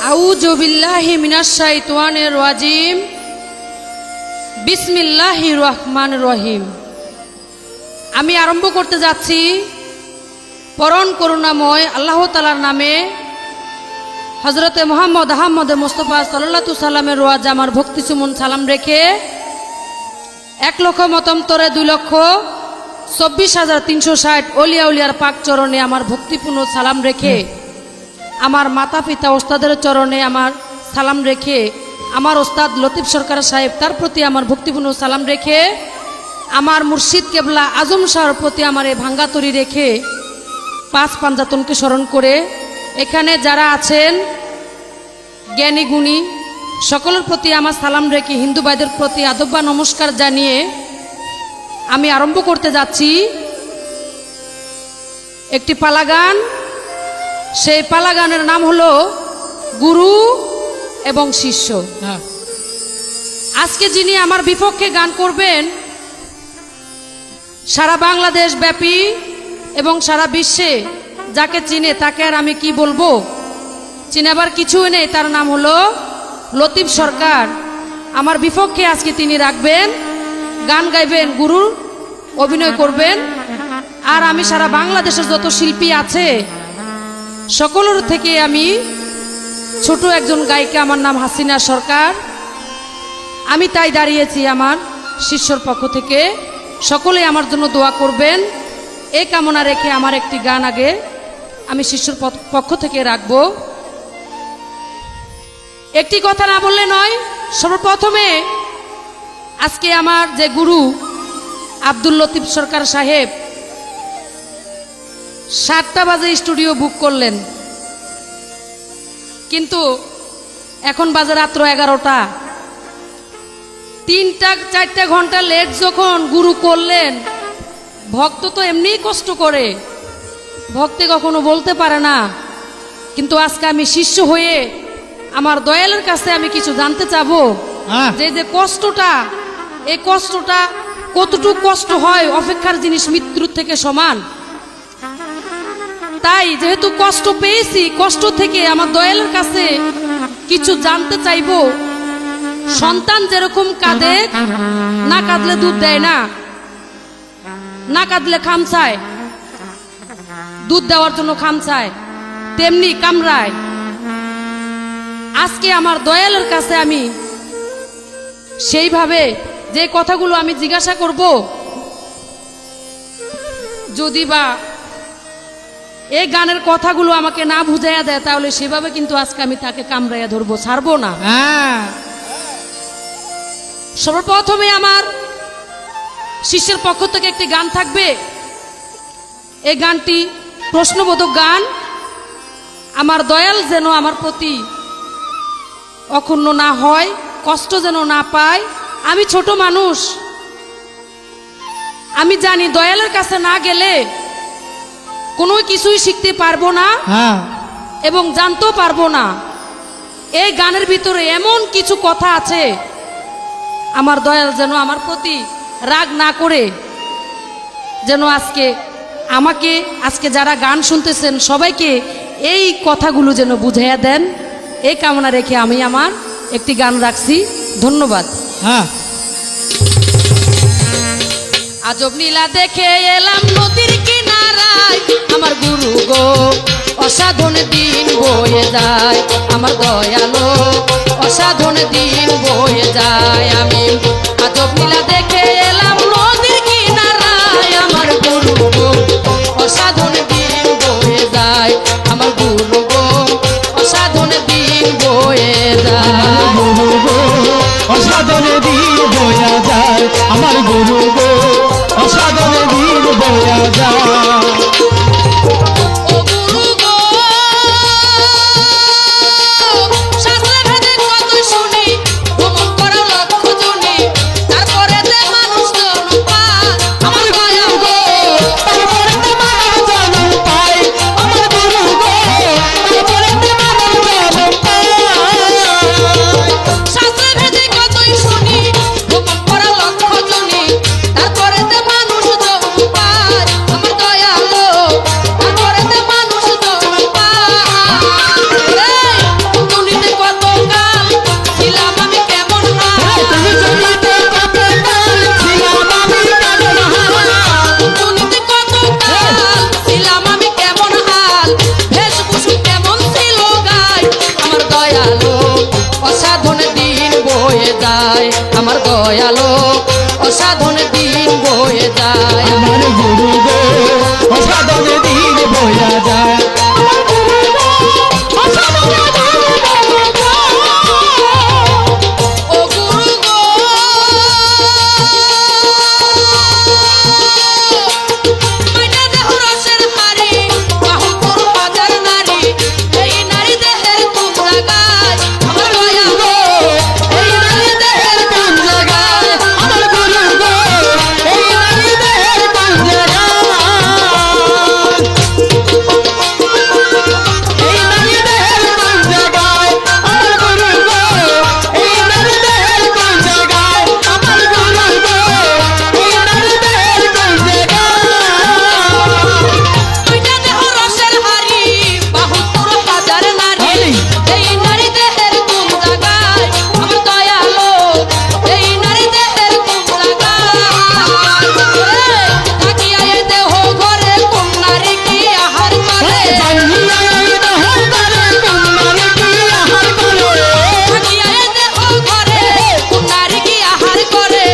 আউযু বিল্লাহি মিনাশ শাইতানির রাজিম। বিসমিল্লাহির রহমানির রহিম। আমি আরম্ভ করতে যাচ্ছি পরম করুণাময় আল্লাহ তাআলার নামে। হযরতে মুহাম্মদ আহমদ মুস্তাফা সাল্লাল্লাহু আলাইহি সাল্লামের রওয়াজ আমার ভক্তি সুমন সালাম রেখে 1,00,000 মতান্তরে 2,24,360 ওলিয়া উলিয়ার পাক চরণে আমার ভক্তিপূর্ণ সালাম রেখে, আমার মাতা পিতা ওস্তাদের চরণে আমার সালাম রেখে, আমার ওস্তাদ লতিফ সরকার সাহেব তার প্রতি আমার ভক্তিপূর্ণ সালাম রেখে, আমার মুর্শিদ কেবলা আজম শাহর প্রতি আমার এই ভাঙ্গাতরি রেখে 5 পাঞ্জাতনকে স্মরণ করে এখানে যারা আছেন জ্ঞানী গুণী সকলের প্রতি আমার সালাম রেখে হিন্দু ভাইদের প্রতি আদব বা নমস্কার জানিয়ে আমি আরম্ভ করতে যাচ্ছি একটি পালা গান। সেই পালা গানের নাম হলো গুরু এবং শিষ্য। আজকে যিনি আমার বিপক্ষে গান করবেন সারা বাংলাদেশ ব্যাপী এবং সারা বিশ্বে যাকে চিনে তাকে আর আমি কি বলবো, চিনাবার কিছুই নেই। তার নাম হলো লতিফ সরকার। আমার বিপক্ষে আজকে তিনি রাখবেন, গান গাইবেন, গুরু অভিনয় করবেন। আর আমি সারা বাংলাদেশের যত শিল্পী আছে সকলের থেকে আমি ছোট একজন গায়িকা, আমার নাম হাসিনা সরকার। আমি তাই দাঁড়িয়েছি আমার শিষ্যর পক্ষ থেকে। সকলে আমার জন্য দোয়া করবেন এই কামনা রেখে আমার একটি গান আগে আমি শিষ্যর পক্ষ থেকে রাখবো। একটি কথা না বললে নয়। সর্বপ্রথমে আজকে আমার যে গুরু আব্দুল লতিফ সরকার সাহেব 7টা বাজে স্টুডিও বুক করলেন, কিন্তু এখন বাজে রাত্র 11টা। 3-4 ঘন্টা লেট যখন গুরু করলেন, ভক্ত তো এমনিই কষ্ট করে, ভক্তি কখনো বলতে পারে না। কিন্তু আজকে আমি শিষ্য হয়ে আমার দয়ালের কাছে আমি কিছু জানতে চাবো যে কষ্টটা, এই কষ্টটা কতটুকু কষ্ট হয়, অপেক্ষার জিনিস মৃত্যুর থেকে সমান। তাই যেহেতু কষ্ট পেয়েছি, কষ্ট থেকে আমার দয়ালের কাছে কিছু জানতে চাইবো। সন্তান যেরকম কাঁদে, না কাঁদলে দুধ দেয় না, না কাঁদলে খামচায়, দুধ দেওয়ার জন্য খামচায়, তেমনি কামড়ায়। আজকে আমার দয়ালের কাছে আমি সেইভাবে যে কথাগুলো আমি জিজ্ঞাসা করব, যদি বা এই গানের কথাগুলো আমাকে না বুঝাইয়া দেয় তাহলে সেভাবে কিন্তু আজকে আমি তাকে কামড়াইয়া ধরবো, ছাড়বো না। সর্বপ্রথমে আমার শিষ্যের পক্ষ থেকে একটি গান থাকবে। এই গানটি প্রশ্নবোধক গান। আমার দয়াল যেন আমার প্রতি অক্ষুণ্ণ না হয়, কষ্ট যেন না পায়। আমি ছোট মানুষ, আমি জানি দয়ালের কাছে না গেলে কোনো কিছুই শিখতে পারবো না এবং জানতেও পারবো না। এই গানের ভিতরে এমন কিছু কথা আছে, আমার দয়াল যেন আমার প্রতি রাগ না করে, যেন আমাকে আজকে যারা গান শুনতেছেন সবাইকে এই কথাগুলো যেন বুঝাইয়া দেন, এই কামনা রেখে আমি আমার একটি গান রাখছি। ধন্যবাদ। আজব নীলা দেখে এলাম নদীর কিনারায়, আমার গুরু গো অসাধন দিন বয়ে যায়, আমার দয়ালো অসাধন দিন বয়ে যায়। আমি আজব নীলা দেখে এলাম নদীর কিনারায়, আমার গুরু গো অসাধন দিন বয়ে যায়, আমার গুরু গো অসাধন দিন বয়ে যায়, গুরু গো অসাধন দিন বয়ে যায়, আমার গুরু গো অসাধন দিন বয়ে যায়। তারপরে মানুষ দয়ালো অসাধনে দিন বয়ে যায় আমার গুরু গো অসাধনে দিন বয়া যায় ও গুরু গো মাইনা দেহ রসের হাড়ি বাহু তোর হাজার নারী এই নারী দেহের কোন জায়গায় আমার দয়া গো এই নারী দেহের কোন জায়গায় আমার গুরু গো এই নারী দেহের কোন জায়গায় এই নারী দেহের কোন জায়গায় আমার গুরু গো এই নারী দেহের কোন জায়গায় আমার গুরু গো এই নারী দেহের কোন জায়গায় মাইনা দেহ রসের হাড়ি বাহু তোর হাজার নারী এই নারী দেহের কোন জায়গায় আমার দয়ালো এই নারী দেহের কোন জায়গায় থাকিয়া এই দেহ ঘরে কোন নারী কি আহার করে থাকিয়া এই দেহ ঘরে কোন নারী কি আহার করে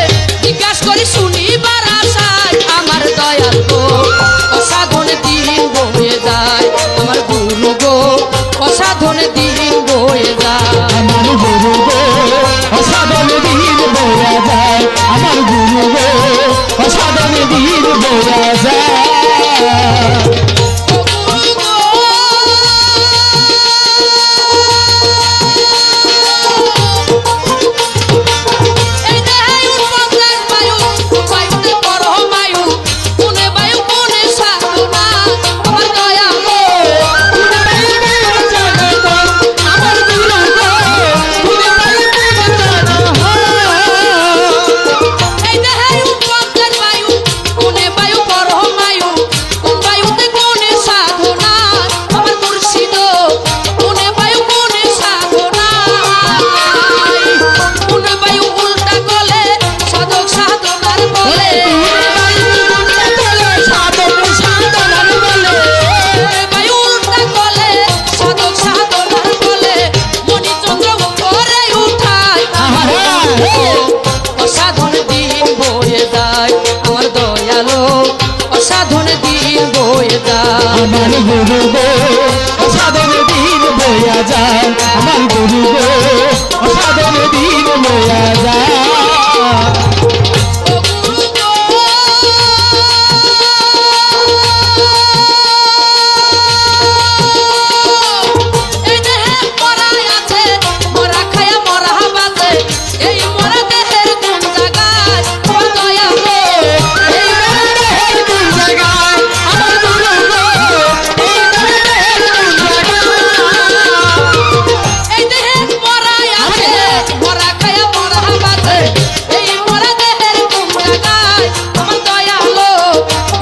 জিজ্ঞাসা করি শুনিবার আশায় আমার দয়াল গো অসাধনে দিন বয়ে যায় আমার গুরু গো অসাধনে দিন বয়ে যায় আমার গুরু গো অসাধনে দিন বয়া যায় আমার গুরু গো অসাধনে দিন বয়া যায় ও গুরু গো এই দেহে উৎপন্নের বায়ু বায়ুতে পরহ বায়ু কোনে বায়ু কোনে সাধনা আমার দয়া গো আমার গুরু গো এই দেহে উৎপন্নের বায়ু কোনে বায়ু পরহ বায়ু কোন বায়ুতে কোনে সাধনা আমার মুর্শিদ কোনে বায়ু কোনে সাধনা কোনে বায়ু উল্টা গলে সাধক সাধনার বলে সাধন সাধনার বলে কোনে বায়ু উল্টা গলে সাধক সাধনার বলে মণিচন্দ্র উপরে উঠায় অসাধন দিন বয়ে যায় আমার দয়ালো অসাধন দিন বয়ে যায় আমার গুরু গো অসাধনে দিন বয়া যায় আমার গুরু গো অসাধনে দিন বয়া যায় ও গুরু গো এই দেহে পরাই আছে মরা খায়া মরা বাজে এই মরা দেহের কোন জায়গায় আমার দয়া গো এই মরা দেহের কোন জায়গায় আমার গুরু গো এই দেহের কোন জায়গায় এই দেহে পরাই আছে মরা খায়া মরা বাজে এই মরা দেহের কোন জায়গায় আমার দয়া হলো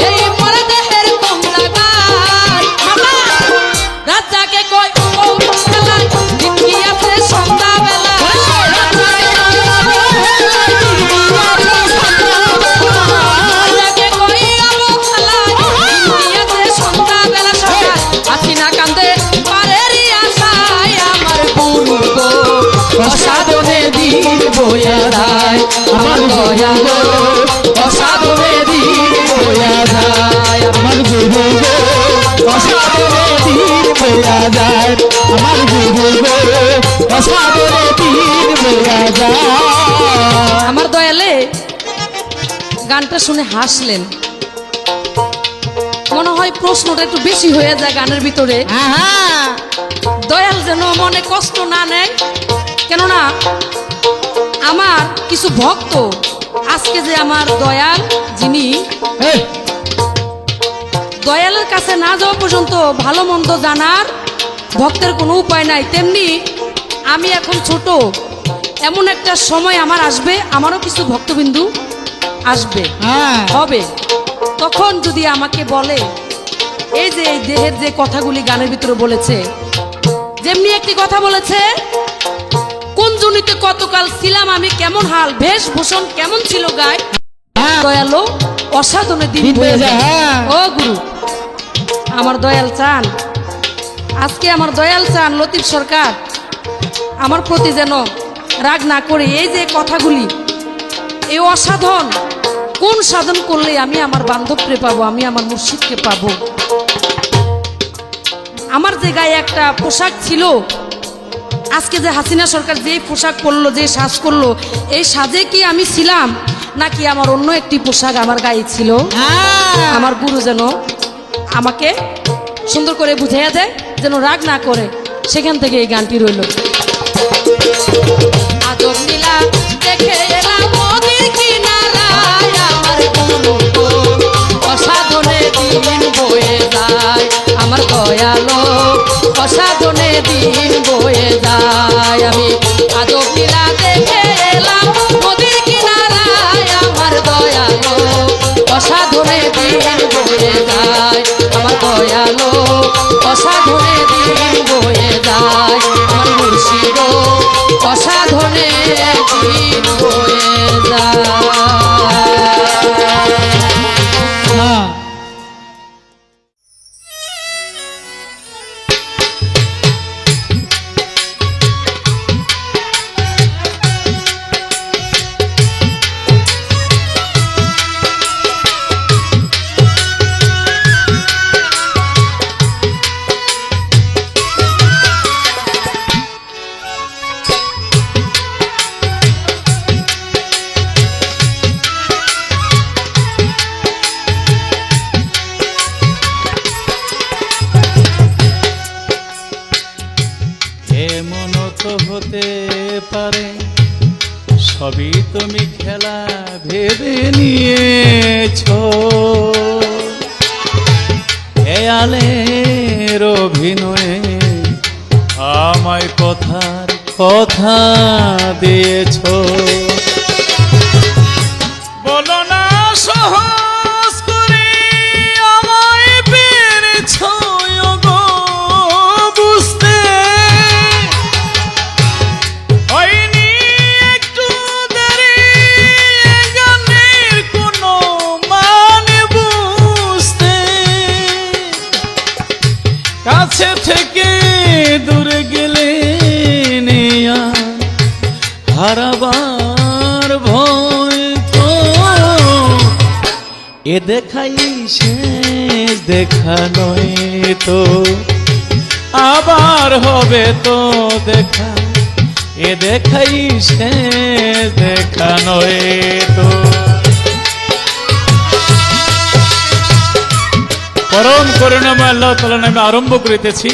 এই মরা দেহের কোন জায়গায় মামা রাজাকে কই ও খেলায় দিনকি আছে সন্ধ্যা বেলা রাজাকে কই আলো খেলায় দিনকি আছে সন্ধ্যা বেলা সকাল আছি না কান্দে পারেরই আশায় আমার গুরু গো অসাধনে দিন বয়ে যায় আমার দয়া গো অসাধনে দিন বয়ে যায় আমার গুরু গো অসাধনে দিন বয়া যায় আমার গুরু গো অসাধনে দিন বয়া যায় আমার দয়ালে গানটা শুনে হাসলেন মনে হয় প্রশ্নটা একটু বেশি হয়ে যায় গানের ভিতরে দয়াল যেন মনে কষ্ট না নেয় কেননা আমার কিছু ভক্ত আজকে যে আমার দয়াল যিনি দয়ালের কাছে না যাওয়া পর্যন্ত ভালো মন্দ জানার ভক্তের কোনো উপায় নাই তেমনি আমি এখন ছোট এমন একটা সময় আমার আসবে আমারও কিছু ভক্তবিন্দু আসবে হবে তখন যদি আমাকে বলে এই যে এই দেহের যে কথাগুলি গানের ভিতরে বলেছে যেমনি একটি কথা বলেছে কোন জনিতে কতকাল ছিলাম আমি কেমন হাল বেশভূষণ কেমন ছিল গায় দয়ালো অসাধনে দিন বয়ে যায় ও গুরু আমার দয়াল চান আজকে আমার দয়াল চান লতিফ সরকার আমার প্রতি যেন রাগ না করে এই যে কথাগুলি এই অসাধন কোন সাধন করলে আমি আমার বান্ধবকে পাবো, আমি আমার মুর্শিদকে পাবো। আমার যে গায়ে একটা পোশাক ছিল, আজকে যে হাসিনা সরকার যেই পোশাক পরলো, যে সাজ করলো, এই সাজে কি আমি ছিলাম নাকি আমার অন্য একটি পোশাক আমার গায়ে ছিল? আমার গুরু যেন আমাকে সুন্দর করে বুঝাইয়া দেয়, যেন রাগ না করে। সেখান থেকে এই গানটি রইল। আদব নীলা দেখে এলাম নদীর কিনারায়, আমার গুরু গো অসাধনে দিন বয়ে যায়, আমার দয়ালো অসাধনে দিন বয়ে যায়। আমি আদব নীলা দেখে এলাম নদীর কিনারায়, আমার দয়ালো অসাধনে দিন বয়ে যায়, আমার দয়ালো অসাধনে দিন বয়ে যায়, আমার মুর্শিদ অসাধনে দিন বয়ে যায়। এমনও তো হতে পারে সবই তুমি খেলা ভেবে নিয়েছো, হেয়ালের অভিনয়ে আমায় কথার কথা দিয়েছো। বলো না সহজ করে আমায় পেরেছো গো বুঝতে, হয়নি একটু দেরি এ গানের কোনো মানে বুঝতে, কাছে থেকে দূরে গেলে নেয়া হারাবার ভয় তো, এ দেখাই শেষ দেখা নয় তো, আবার হবে তো দেখা, এ দেখাই শেষ দেখা নয় তো। পরম করুণাময় আল্লাহ তাআলার নামে আরম্ভ করিতেছি।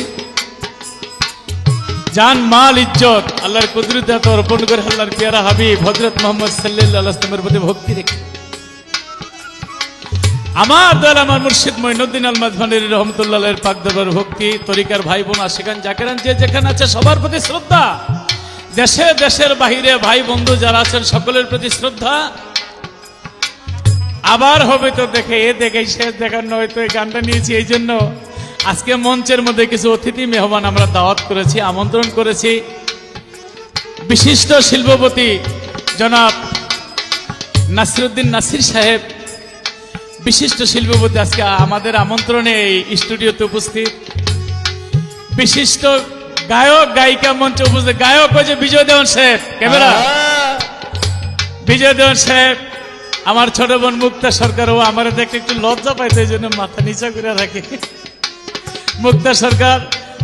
জান মাল ইজ্জত আল্লাহর কুদরতে অর্পণ করে আল্লাহর পেয়ারা হাবিব হযরত মুহাম্মদ সাল্লাল্লাহু আলাইহি ওয়াসাল্লামের প্রতি ভক্তি রেখে আমার দল আমার মুর্শিদ মঈনুদ্দিন আল মাযহানী রহমাতুল্লাহ আলাইহির পাক দরবার ভক্তি তরিকার ভাই বোন আশিকান জাকিরান যে যেখানে আছে সবার প্রতি শ্রদ্ধা, দেশে দেশের বাহিরে ভাই বন্ধু যারা আছেন সকলের প্রতি শ্রদ্ধা। আবার হবে তো দেখে, এ দেখে শেষ দেখার নয় তো। এই গানটা নিয়েছি এই জন্য, আজকে মঞ্চের মধ্যে কিছু অতিথি মেহমান আমরা দাওয়াত করেছি, আমন্ত্রণ করেছি। বিশিষ্ট শিল্পপতি জনাব নাসিরউদ্দিন নাসির সাহেব, বিশিষ্ট শিল্পপতি আজকে আমাদের আমন্ত্রণে এই স্টুডিওতে উপস্থিত। বিশিষ্ট গায়ক গায়িকা মঞ্চে উপস্থিত, গায়ক হয়েছে বিজয় দেওয়ান সাহেব, ক্যামেরা বিজয় দেওয়ান সাহেব। আমার ছোট বোন মুক্তা সরকার, ও আমার দেখতে একটু লজ্জা পাইতে এই জন্য মাথা নিচা করে রাখে। মুক্তা সরকার,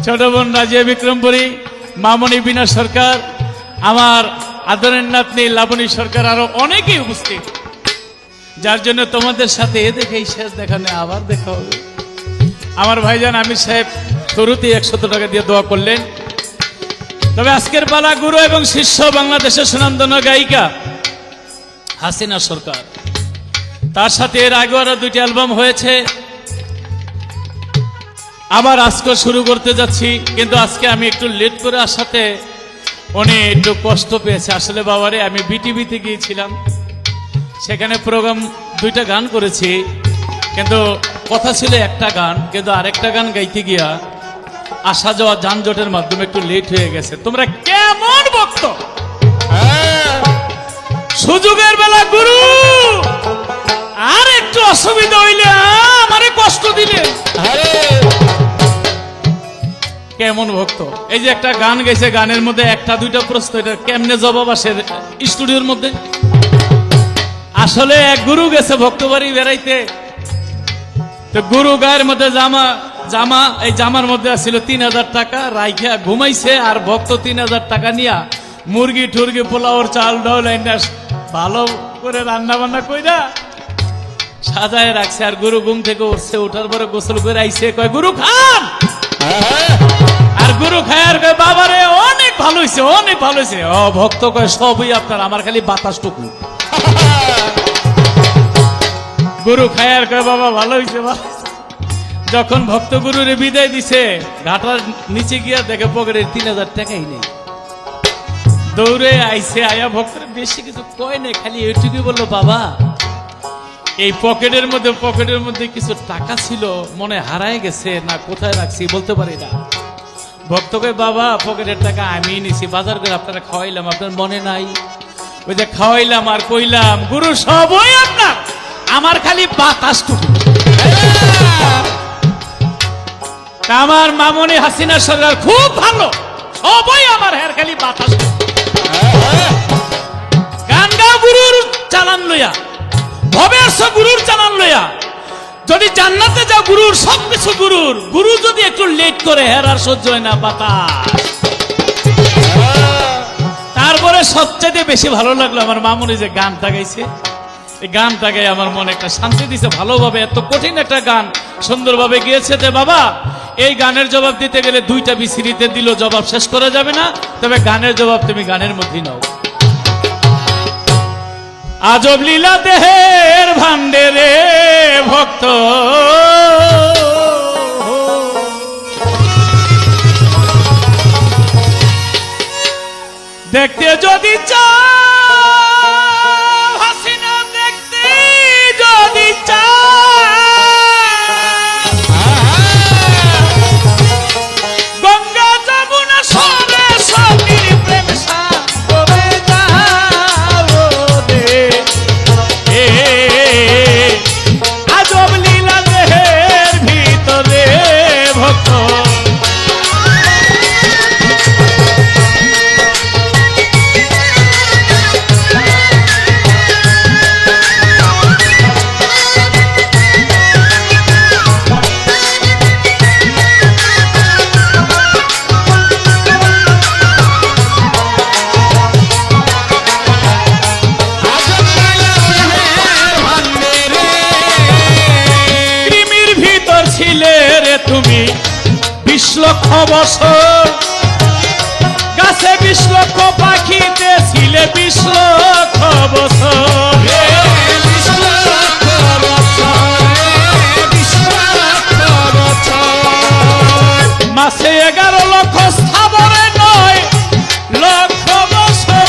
ছোট বোন রাজিয়া বিক্রমপুরী, মামনি বিনা সরকার, আমার আদরের নাতনি লাবণী সরকার, আরো অনেকেই উপস্থিত, যার জন্য তোমাদের সাথে এ দেখেই শেষ দেখা নেই, আবার দেখা হবে। আমার ভাইজান আমির সাহেব শুরুতেই 100 টাকা দিয়ে দোয়া করলেন। তবে আজকের পালা গুরু এবং শিষ্য বাংলাদেশের সুনামধন্য গায়িকা হাসিনা সরকার, তার সাথে এর আগে আরো 2টি অ্যালবাম হয়েছে। আবার আজকে শুরু করতে যাচ্ছি, কিন্তু আজকে আমি একটু লেট করে আসাতে উনি একটু কষ্ট পেয়েছে। আসলে বাবারে, আমি বিটিভিতে গিয়েছিলাম, সেখানে প্রোগ্রাম 2টা গান করেছি, কিন্তু কথা ছিল একটা গান, কিন্তু আরেকটা গান গাইতে গিয়া আসা যাওয়া যানজটের মাধ্যমে একটু লেট হয়ে গেছে। তোমরা কেমন ভক্ত, সুযোগের বেলা গুরু আর একটু অসুবিধা হইলে আমারে কষ্ট দিলে, কেমন ভক্ত। এই যে একটা গান গেছে, গানের মধ্যে 1টা 2টা প্রশ্ন, এটা কেমনে জবাব আসে স্টুডিওর মধ্যে? আসলে এক গুরু গেছে ভক্ত বাড়ি বেড়াইতে, তো গুরু গায়ের মধ্যে জামা এই জামার মধ্যে ছিল 3000 টাকা, রাইখা ঘুমাইছে। আর ভক্ত 3000 টাকা নিয়া মুরগি টুরগি পোলাওর চাল ডাল আইনা ভালো করে রান্না বান্না কইরা সাজায় রাখছে। আর গুরু ঘুম থেকে উঠছে, উঠার পরে গোসল করে আইছে, কয় গুরু খান। আর গুরু খায় আর কয় বাবারে অনেক ভালো হয়েছে, অনেক ভালো হয়েছে। ও ভক্ত কয় সবই আপনার, আমার খালি বাতাসটুকু। গুরু খায় আর কয় বাবা ভালো হয়েছে, ভালো হয়েছে। যখন ভক্ত গুরুরে বিদায় দিছে, ঘাটার নিচে গিয়া দেখে পকেটে 3000 টাকাই নেই। দৌড়ে আইছে, আয়া ভক্তরে বেশি কিছু কয় নাই, খালি এইটুকুই বললো বাবা এই পকেটের মধ্যে কিছু টাকা ছিল, মনে হারায় গেছে না কোথায় রাখছি বলতে পারি না। ভক্ত কয় বাবা পকেটের টাকা আমি নিছি, বাজার করে আপনারা খাওয়াইলাম, আপনার মনে নাই? ওই যে খাওয়াইলাম আর কইলাম গুরু সবই আপনার, আমার খালি বাতাসটুকু। আমার মামনি হাসিনা সরকার খুব ভালো, সবই আমার, হের খালি বাতাস। গান গাও গুরুর চালান লইয়া, ভবে আসো গুরুর চালান লইয়া। যদি জান্নাতে যাও গুরুর সবকিছু গুরুর, গুরু যদি একটু লেট করে হের আর সহ্য হয় না বাতাস। তারপরে সবচেয়ে বেশি ভালো লাগলো আমার মামনি যে গানটা গাইছে, এই গানটা গাই আমার মনে একটা শান্তি দিছে ভালোভাবে। এত কঠিন একটা গান সুন্দরভাবে গিয়েছে যে বাবা এই গানের জবাব দিতে গেলে 2টা বিসিরিতে দিল জবাব শেষ করা যাবে না, তবে গানের জবাব তুমি গানের মধ্যেই নাও। আজব লীলা দেহের ভান্ডে রে ভক্ত, দেখতে যদি চাও হাসিনা, দেখতে যদি গঙ্গা যমুনা সরে সতীর প্রেম সাগরে যাও রে। আজব লীলা দেহের ভিতরে ভক্ত, তুমি 20 লক্ষ বছর, গাছে 20 লক্ষ পাখিতে ছিলে 20 লক্ষ বছর। মাসে 11 লক্ষ স্থাবরে 9 লক্ষ বছর।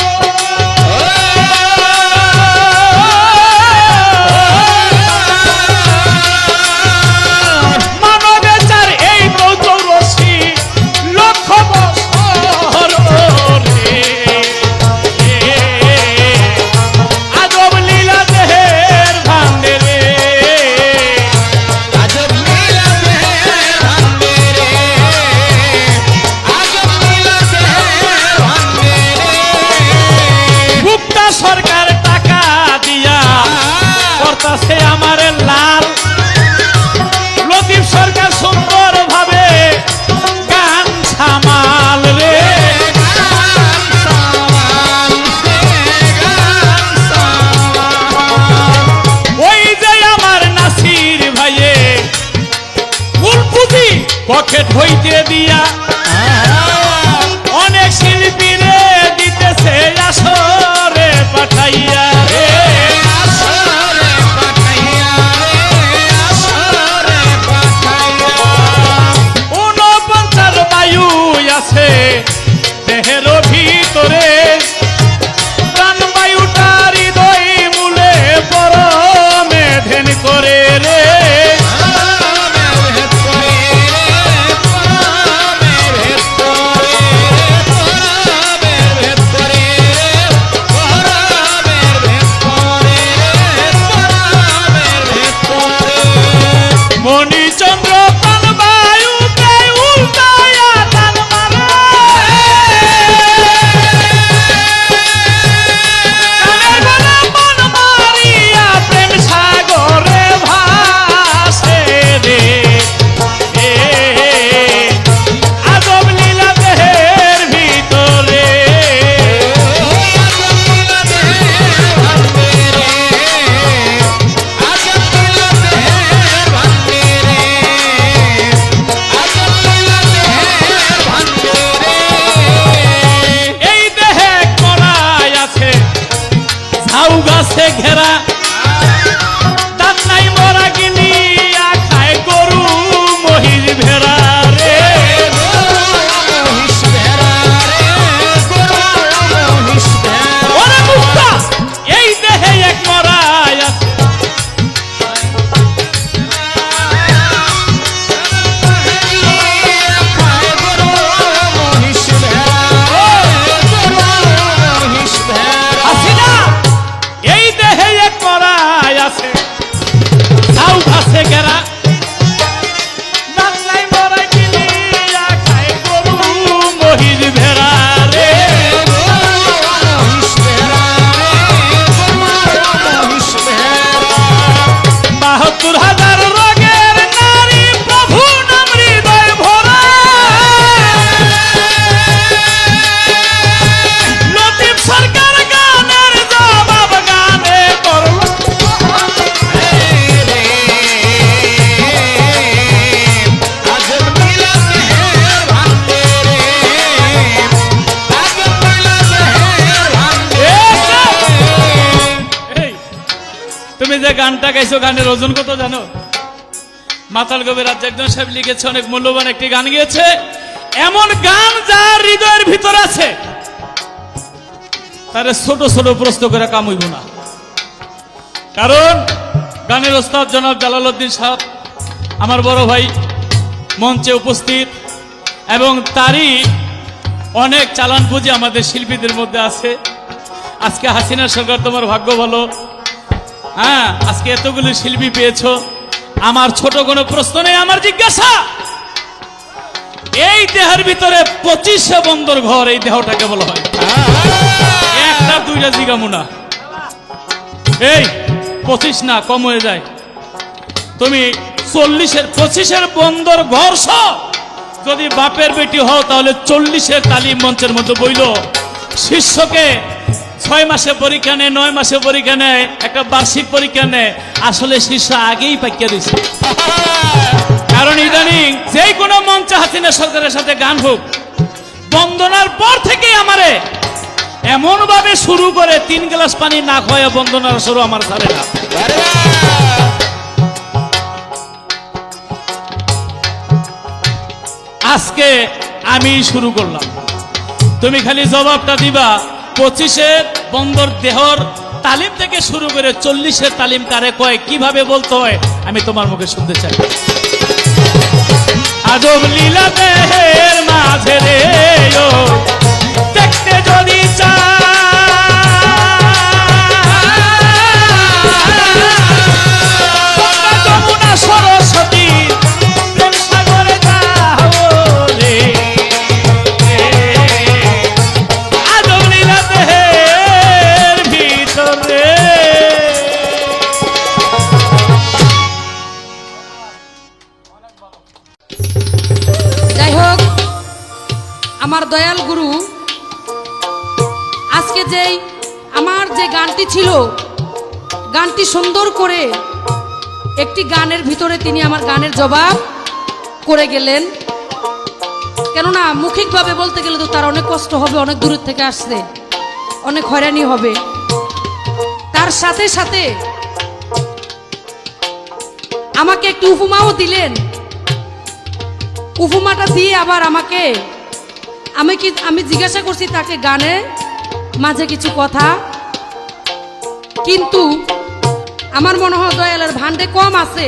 সরকার টাকা দিয়া করতাছে আমার লাল, লতিফ সরকার সুন্দর ভাবে গান সামাল রে। ওই যে আমার নাসির ভাইয়ে ফুল পুঁজি পকেট হইতে দিয়া অনেক শিল্পীরে দিতেছে আসরে পাঠাইয়া রে। 49 বায়ু আছে দেহের ভিতরে, প্রাণ বায়ুটার হৃদয় মূলে পরমে ধ্যান করে রে। মণিচন্দ্র প্রাণ বায়ুতে উল্টায়া তাল মারে। ভাসে ঘেরা দাঁত নাই মরা গিনি খায় গরু মহিষ ভেড়া রে মহিষ ভেড়া রে গরু মহিষ ভেড়া ওরে মুক্তা এই দেহে এক মরাই আছে খায় গরু মহিষ ভেড়া গরু মহিষ ভেড়া হাসিনা এই দেহে এক মরাই আছে তাও ভাসে ঘেরা দাঁত নাই মরা গিনি খায় গরু মহিষ ভেড়া রে মহিষ ভেড়া রে মহিষ ভেড়া ৭২,০০০ রোগের নারী প্রভু নাম হৃদয় ভরা লতিফ সরকার গানের জবাব গানে করল আজব মিলা মেহের ভান্ডে রে আজব মিলা মেহের ভান্ডে এই, তুমি যে গানটা গাইছো গানের ওজন কত জানো? মাতাল কবিরাজ একজন সাহেব লিখেছে, অনেক মূল্যবান একটি গান গিয়েছে, এমন গান যার হৃদয়ের ভিতর আছে তারে ছোট ছোট প্রশ্ন করে কাম হইব না। কারণ গানের ওস্তাদ জনাব জালালউদ্দিন সাহেব আমার বড় ভাই মঞ্চে উপস্থিত, এবং তারই অনেক চালান পুঁজি আমাদের শিল্পীদের মধ্যে আছে। আজকে হাসিনা সরকার তোমার ভাগ্য ভালো, হ্যাঁ আজকে এতগুলো শিল্পী পেয়েছো। আমার ছোট কোনো প্রশ্ন নেই, আমার জিজ্ঞাসা, এই দেহের ভিতরে 25 বন্দর ঘর, এই দেহটাকে বলা হয় একটা দুইটা জিগামুনা, এই 25 না কম হয়ে যায়, তুমি 25 বন্দর ঘর সহ যদি বাপের বেটি হও তাহলে 40 তালিম মঞ্চের মধ্যে বইল। শিষ্যকে 6 মাসে পরীক্ষা নেয়, 9 মাসে পরীক্ষা নেয়, একটা বার্ষিক পরীক্ষা নেয়, আসলে শিষ্য আগেই পাইকা দিছে। কারণ ইদানিং যে কোনো মঞ্চে হাসিনা সরকারের সাথে গান হোক, বন্দনার পর থেকে আমারে এমন ভাবে শুরু করে 3 গ্লাস পানি না খাওয়া বন্দনার শুরু আমার ছাড়ে না। আজকে আমি শুরু করলাম, তুমি খালি জবাবটা দিবা 25 বন্দর দেহর তালিম থেকে শুরু করে 40 তালিম কারে কয়, কিভাবে বলতে হয় আমি তোমার মুখে শুনতে চাই। আদব লীলা দেহের মাঝে রে ও, দেখতে যদি যমুনা সরস্বতী প্রেম সাগরে যাও রে, আদব লীলা দেহের ভিতরে। যাই হোক, আমার দয়াল গুরু আজকে যেই আমার যে গানটি ছিল, গানটি সুন্দর করে একটি গানের ভিতরে তিনি আমার গানের জবাব করে গেলেন। কেননা মৌখিকভাবে বলতে গেলে তো তার অনেক কষ্ট হবে, অনেক দূরের থেকে আসছে, অনেক হয়রানি হবে। তার সাথে সাথে আমাকে একটু উপমাও দিলেন। উপমাটা দিয়ে আবার আমাকে আমি জিজ্ঞাসা করছি তাকে গানে মাঝে কিছু কথা, কিন্তু আমার মনে হয় দয়ালের ভান্ডে কম আছে।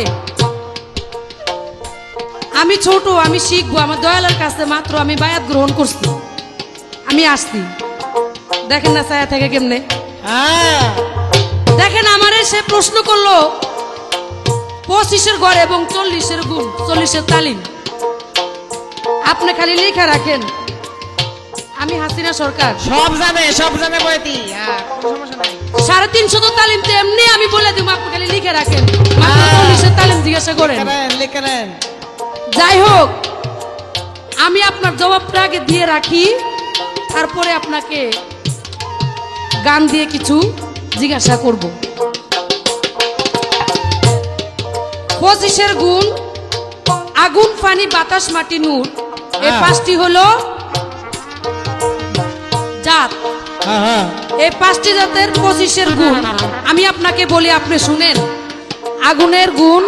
আমি ছোট, আমি শিখবো, আমার দয়ালের কাছে মাত্র আমি বায়াত গ্রহণ করছি, আমি আসছি। দেখেন না ছায়া থেকে কেমনে, দেখেন আমারে সে প্রশ্ন করলো 25 ঘর এবং 40 গুণ, 40 তালিম। আপনি খালি লেখা রাখেন আমি হাসিনা সরকার, সব জানে বইতি, কোনো সমস্যা নাই। 350 তালিম তো এমনি আমি বলে দিব, আপনি খালি লিখে রাখেন, মাত্র 40 তালিম জিজ্ঞাসা করেন। লিখে নেন। যাই হোক, আমি আপনার জবাবটা আগে দিয়ে রাখি, তারপরে আপনাকে গান দিয়ে কিছু জিজ্ঞাসা করব। 25 গুণ, আগুন পানি বাতাস মাটি নূর, এই 5টি হলো জাত। এই 5টি জাতের 25-এর গুণ আমি আপনাকে বলি, আপনি শুনেন। আগুনের গুণ: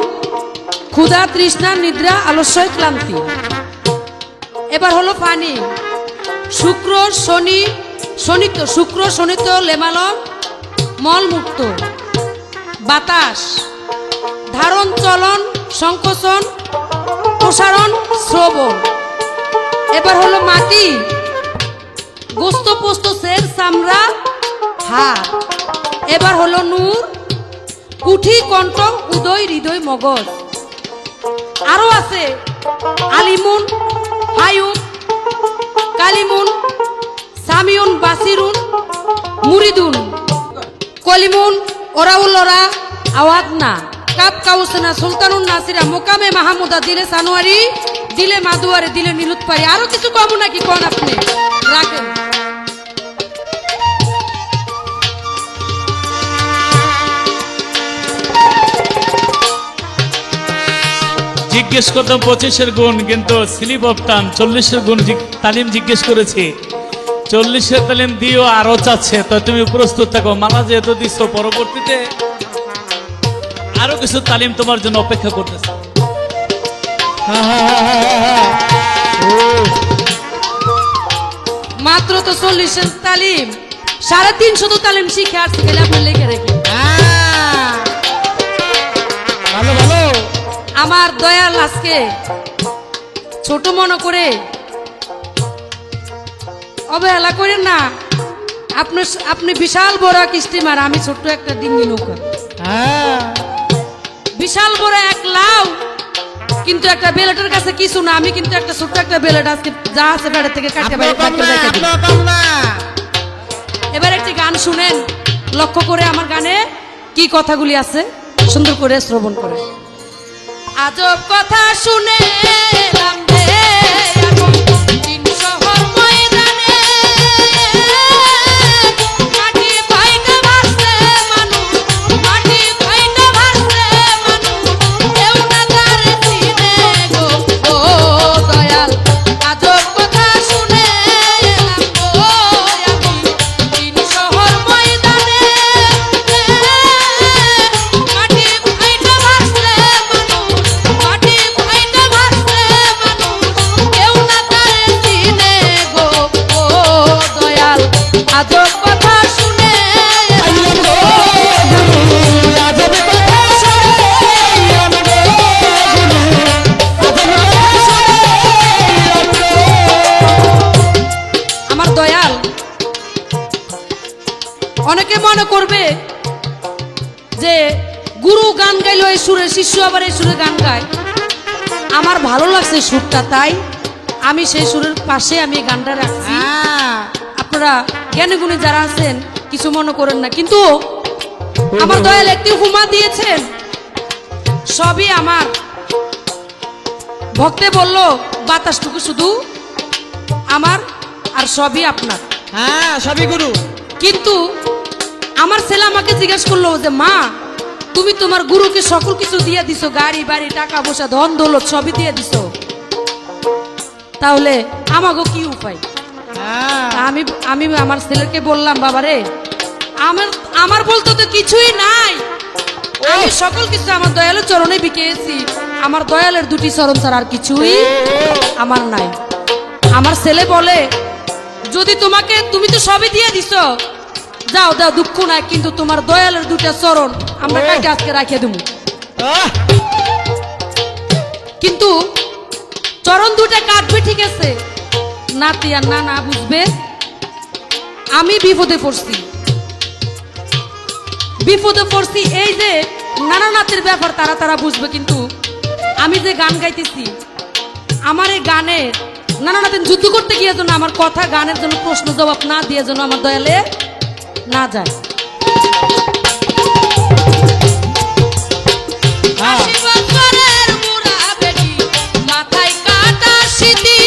ক্ষুধা, তৃষ্ণা, নিদ্রা, আলস্য, ক্লান্তি। এবার হলো পানি: শুক্র, শনিত লেমালম, মলমুক্ত। বাতাস: ধারণ, চলন, সংকোচন, প্রসারণ, শ্রবণ। এবার হলো মাটি: গোস্ত, পোস্ত, সের, চামড়া, হাড়। এবার হলো নূর: কুঠি, কণ্ঠ, উদয়, হৃদয়, মগজ। আরো আছে আলিমুন, হায়ুন, কালিমুন, সামিউন, বাসিরুন, মুরিদুন, কলিমুন, ওরাউলরা, আওয়াদনা, কাপ কাউসনা, সুলতানুন নাসিরা, মোকামে মাহমুদা, দিলে সানোয়ারি, দিলে মাদুয়ারে, দিলে নীলুৎপারি। আরো কিছু কম নাকি কোন আপনি রাখেন? জিজ্ঞেস করতাম 25-এর গুণ, কিন্তু স্লিপ অফ টান 40-এর গুণ তালিম জিজ্ঞেস করেছি। 40-এর তালিম দিও, আরো চাচ্ছে। তো তুমি প্রস্তুত থাকো, মালা যেহেতু দিচ্ছ, পরবর্তীতে আরো কিছু তালিম তোমার জন্য অপেক্ষা করতেছে। মাত্র তো 40-এর তালিম, 350 তো তালিম শিখে আসছে, গেলে আপনি লিখে রেখে। ভালো ভালো। আমার দয়াল আজকে ছোট মনে করে অবহেলা করেন না। আপনি বিশাল বড় এক স্টিমার, আমি ছোট্ট একটা ডিঙ্গি নৌকা। বিশাল বড় এক লাউ, কিন্তু একটা বেলেটের কাছে কিছু না। আমি কিন্তু একটা ছোট্ট একটা বেলেট আজকে যা আছে বেড়ে থেকে কাটতে পারি। এবার একটি গান শুনেন, লক্ষ্য করে আমার গানে কি কথাগুলি আছে সুন্দর করে শ্রবণ করে। আজব কথা শুনে এলাম রে এখন দিন শহর ময়দানে, মাটি ভাইটা ভাসছে মানুষ, মাটি ভাইটা ভাসছে মানুষ, কেউ না তারে চিনে গো। ও দয়াল, আজব কথা শুনে এলাম গো আমি দিন শহর ময়দানে, মাটি ভাইটা ভাসছে মানুষ, মাটি ভাইটা ভাসছে মানুষ, কেউ না তারে চিনে গো। ও দয়াল, আজব কথা শুনে এলাম গো। আমার দয়াল, অনেকে মনে করবে যে গুরু গান গাইলো এই সুরে, শিষ্য আবার এই সুরে গান গায়। আমার ভালো লাগছে সুরটা, তাই আমি সেই সুরের পাশে আমি এই গানটা রাখছি। আপনারা জ্ঞানী গুণী যারা আছেন কিছু মনে করেন না, কিন্তু আমার দয়াল একটি হুমা দিয়েছেন, সবই আমার। ভক্তে বলল বাতাসটুকু শুধু আমার আর সবই আপনার। হ্যাঁ, সবই গুরু। কিন্তু আমার ছেলে আমাকে জিজ্ঞেস করলো যে মা, তুমি তোমার গুরুকে সকল কিছু দিয়ে দিছো, গাড়ি বাড়ি, টাকা পয়সা, ধন দৌলত সবই দিয়ে দিছো, তাহলে আমাকে কি উপায়? তা আমি আমার ছেলেকে বললাম, বাবারে আমার বলতে তো কিছুই নাই, আমি সকল কিছু আমার দয়ালের চরণে বিকেছি। আমার দয়ালের দুটি চরণ ছাড়া আর কিছুই আমার নাই। আমার ছেলে বলে, যদি তুমি তো সবই দিয়ে দিছো, যাও দাও, দুঃখ নাই, কিন্তু তোমার দয়ালের দুটা চরণ আমরা কাটে আজকে রাখিয়ে দেবো। কিন্তু চরণ দুটা কাটবে ঠিক আছে, নাতি আর না বুঝবে আমি বিপদে পড়ছি। এই যে নানা নাতির ব্যাপার তারা বুঝবে, কিন্তু আমি যে গান গাইতেছি, আমার এই গানের নানা নাতিন যুদ্ধ করতে গিয়ে যেন আমার কথা গানের জন্য প্রশ্ন জবাব না দিয়ে যেন আমার দয়ালে না যায়। মাথায় কাটা স্মৃতি,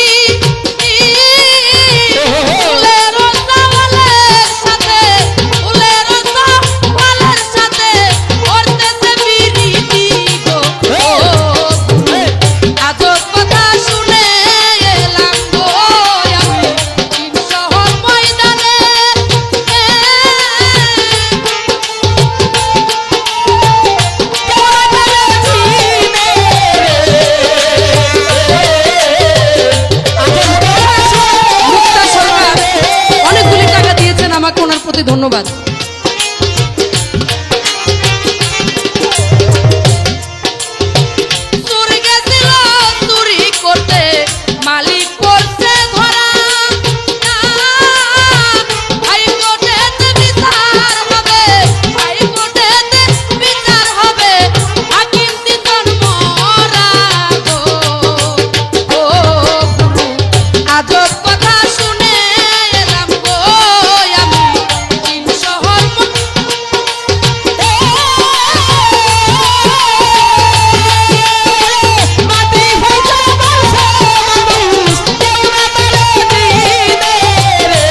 প্রতি ধন্যবাদ। চুরি গেছিল চুরি করতে, মালিক করছে ধরা। হাইকোর্টেতে বিচার হবে, হাইকোর্টেতে বিচার হবে, হাকিম দিতন মরা গো। ও গুরু আজব কথা শুনে এলাম গো আমি, তিন শহর মাটি হইছে মানুষ কেউ না পারে দিনে রে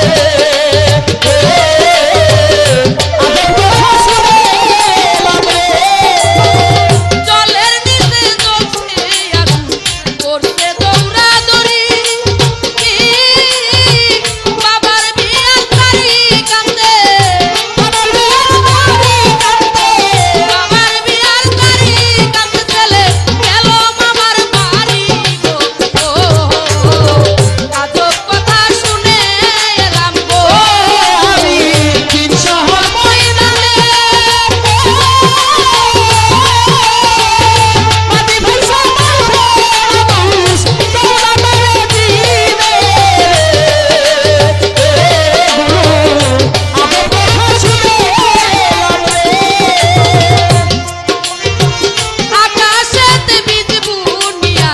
আজব কথা শুনে লাগে জলের নিচে জ্বলছে আগুন, করছে দৌড়াদৌড়ি। বাবার বিয়ার তারি কান্দে, আমার বিয়ার বাড়ি কাঁদতে বাবার বিয়ার তারি কান্দে, ছেলে গেল মামার বাড়ি গো। আজব কথা শুনে এলাম গো আমি তিন শহর ময়দানে। মাটি হইছে মানুষ কেউ না পারে দিনে আজব কথা শুনে আকাশেতে বীজ বুনিয়া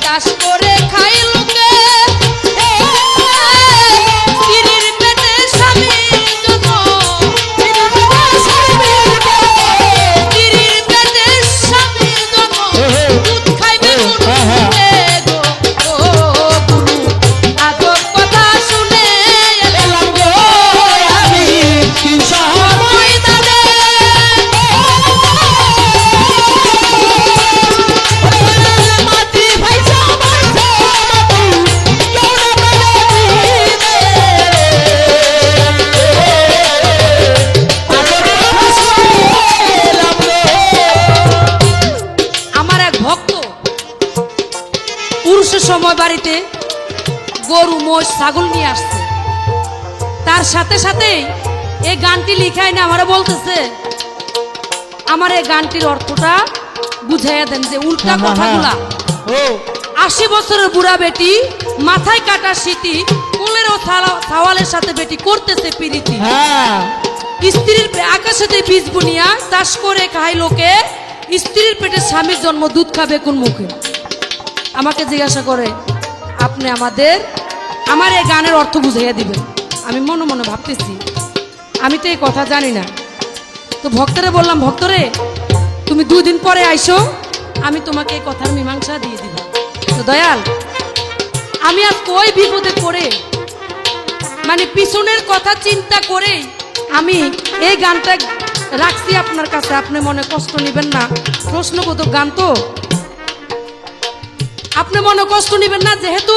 চাষ করে খাই লোকে। স্ত্রীর পেটে স্বামী জন্ম, স্ত্রীর পেটে স্বামী জন্ম, দুধ খাইবে মুরুবে গো। ও গুরু আজব কথা শুনে এলাম গো আমি তিন শহর ময়দানে। মাটি হইছে মানুষ কেউ না পারে দিনে আজব কথা শুনে লাগে আমার এক ভক্ত পুরুষের সময় বাড়িতে গরু মোষ ছাগল নিয়ে আসছে, তার সাথে সাথে এই গানটি লিখাই না আমারে বলতেছে, আমার এই গানটির অর্থটা বুঝাইয়া দেন যে উল্টা কথাগুলা। ও 80 বছরের বুড়া বেটি, মাথায় কাটা সিটি, কোলের ও ছাওয়ালের সাথে বেটি করতেছে পিরিতি। হ্যাঁ স্ত্রীর আকাশেতে বীজ বুনিয়া চাষ করে খাই লোকে, স্ত্রীর পেটে স্বামীর জন্ম, দুধ খাবে কোন মুখে। আমাকে জিজ্ঞাসা করে আপনি আমার এই গানের অর্থ বুঝাইয়া দিবেন। আমি মনে মনে ভাবতেছি আমি তো এই কথা জানি না। তো ভক্তরে বললাম, ভক্তরে তুমি 2 দিন পরে আইসো, আমি তোমাকে এই কথার মীমাংসা দিয়ে দিব। তো দয়াল আমি আর কই বিপদে পড়ে, মানে পিছনের কথা চিন্তা করে আমি এই গানটা রাখছি আপনার কাছে। আপনি মনে কষ্ট নেবেন না, প্রশ্নবোধক গান তো, আপনি মনে কষ্ট নেবেন না। যেহেতু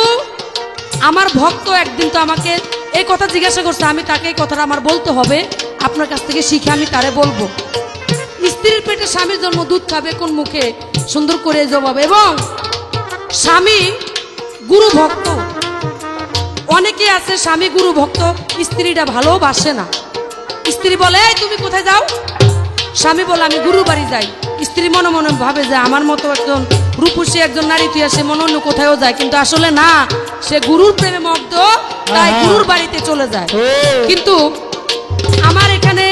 আমার ভক্ত একদিন তো আমাকে এই কথা জিজ্ঞাসা করছে, আমি তাকে এই কথাটা আমার বলতে হবে, আপনার কাছ থেকে শিখে আমি তারে বলবো। স্ত্রীর পেটে স্বামীর জন্ম, দুধ খাবে কোন মুখে, সুন্দর করে জবাব। এবং স্বামী গুরু ভক্ত, অনেকে আছে স্বামী গুরু ভক্ত, স্ত্রীটা ভালোবাসে না। স্ত্রী বলে এই তুমি কোথায় যাও, স্বামী বলে আমি গুরুর বাড়ি যাই। স্ত্রী মনে মনে ভাবে যে আমার মতো একজন রূপসী একজন নারী তুই সে মনে অন্য কোথায়ও যায়, কিন্তু আসলে না, সে গুরুর প্রেমে মগ্ন, তাই গুরুর বাড়িতে চলে যায়। কিন্তু আমার এখানে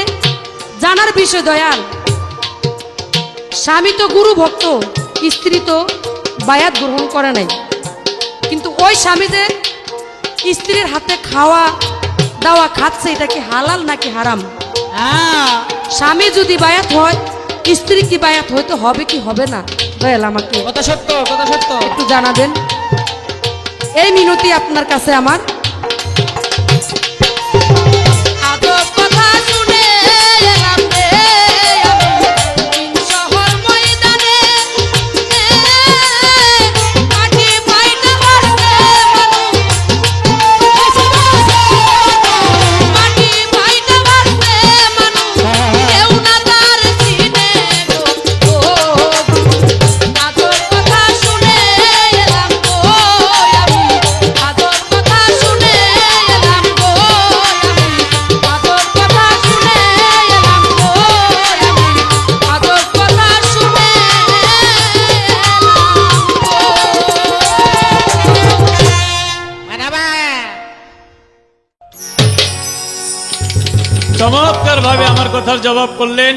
জানার বিষয় দয়াল, স্বামী তো গুরু ভক্ত, স্ত্রী তো বায়াত গ্রহণ করে নাই, কিন্তু ওই স্বামী যে স্ত্রীর হাতে খাওয়া দাওয়া খাচ্ছে, এটা কি হালাল নাকি হারাম? স্বামী যদি বায়াত হয়, স্ত্রী কি বায়াত হইতে হবে কি হবে না? দয়াল আমাকে কথা সত্য, কথা সত্য। একটু জানাবেন, এই মিনতি আপনার কাছে আমার। আজব কথা শুনে এলাম রে আমি, তিন শহর ময়দানে। মাটি পাইটা বাড়ছে মানুষ, মাটি পাইটা বাড়ছে মানুষ, কেউ না তার চিনে গো। আজব কথা শুনে এলাম গো আমি, আজব কথা শুনে চমৎকার ভাবে আমার কথার জবাব করলেন।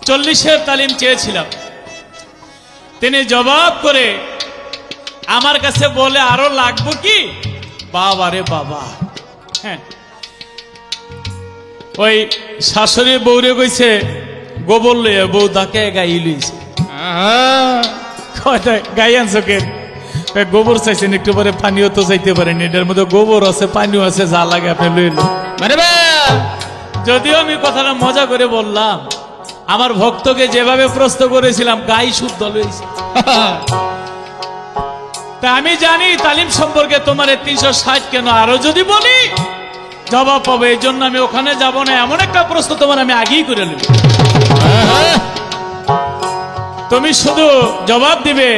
40-এর তালিম চেয়েছিলাম, তিনি জবাব করে আমার কাছে বলে আরো লাগবো কি? বাবা রে বাবা, হ্যাঁ ওই শাশুড়ি বউরে কইছে গোবর লইয়া বউ তাকে গাই লইছে। গাই আনছো কে? গোবর চাইছেন, একটু পরে পানিও তো চাইতে পারেন, এটার মধ্যে গোবর আছে পানিও আছে, যা লাগে আপনি লইল। যদিও আমি কথাটা মজা করে বললাম, আমার ভক্তকে যেভাবে প্রশ্ন করেছিলাম গাই শুদ্ধ লইছে। তা আমি জানি তালিম সম্পর্কে তোমার 360 কেন, আরো যদি বলি জবাব পাবো, এই জন্য আমি ওখানে যাব না। এমন একটা প্রশ্ন তোমার আমি আগেই করে নেব, তুমি শুধু জবাব দিবে।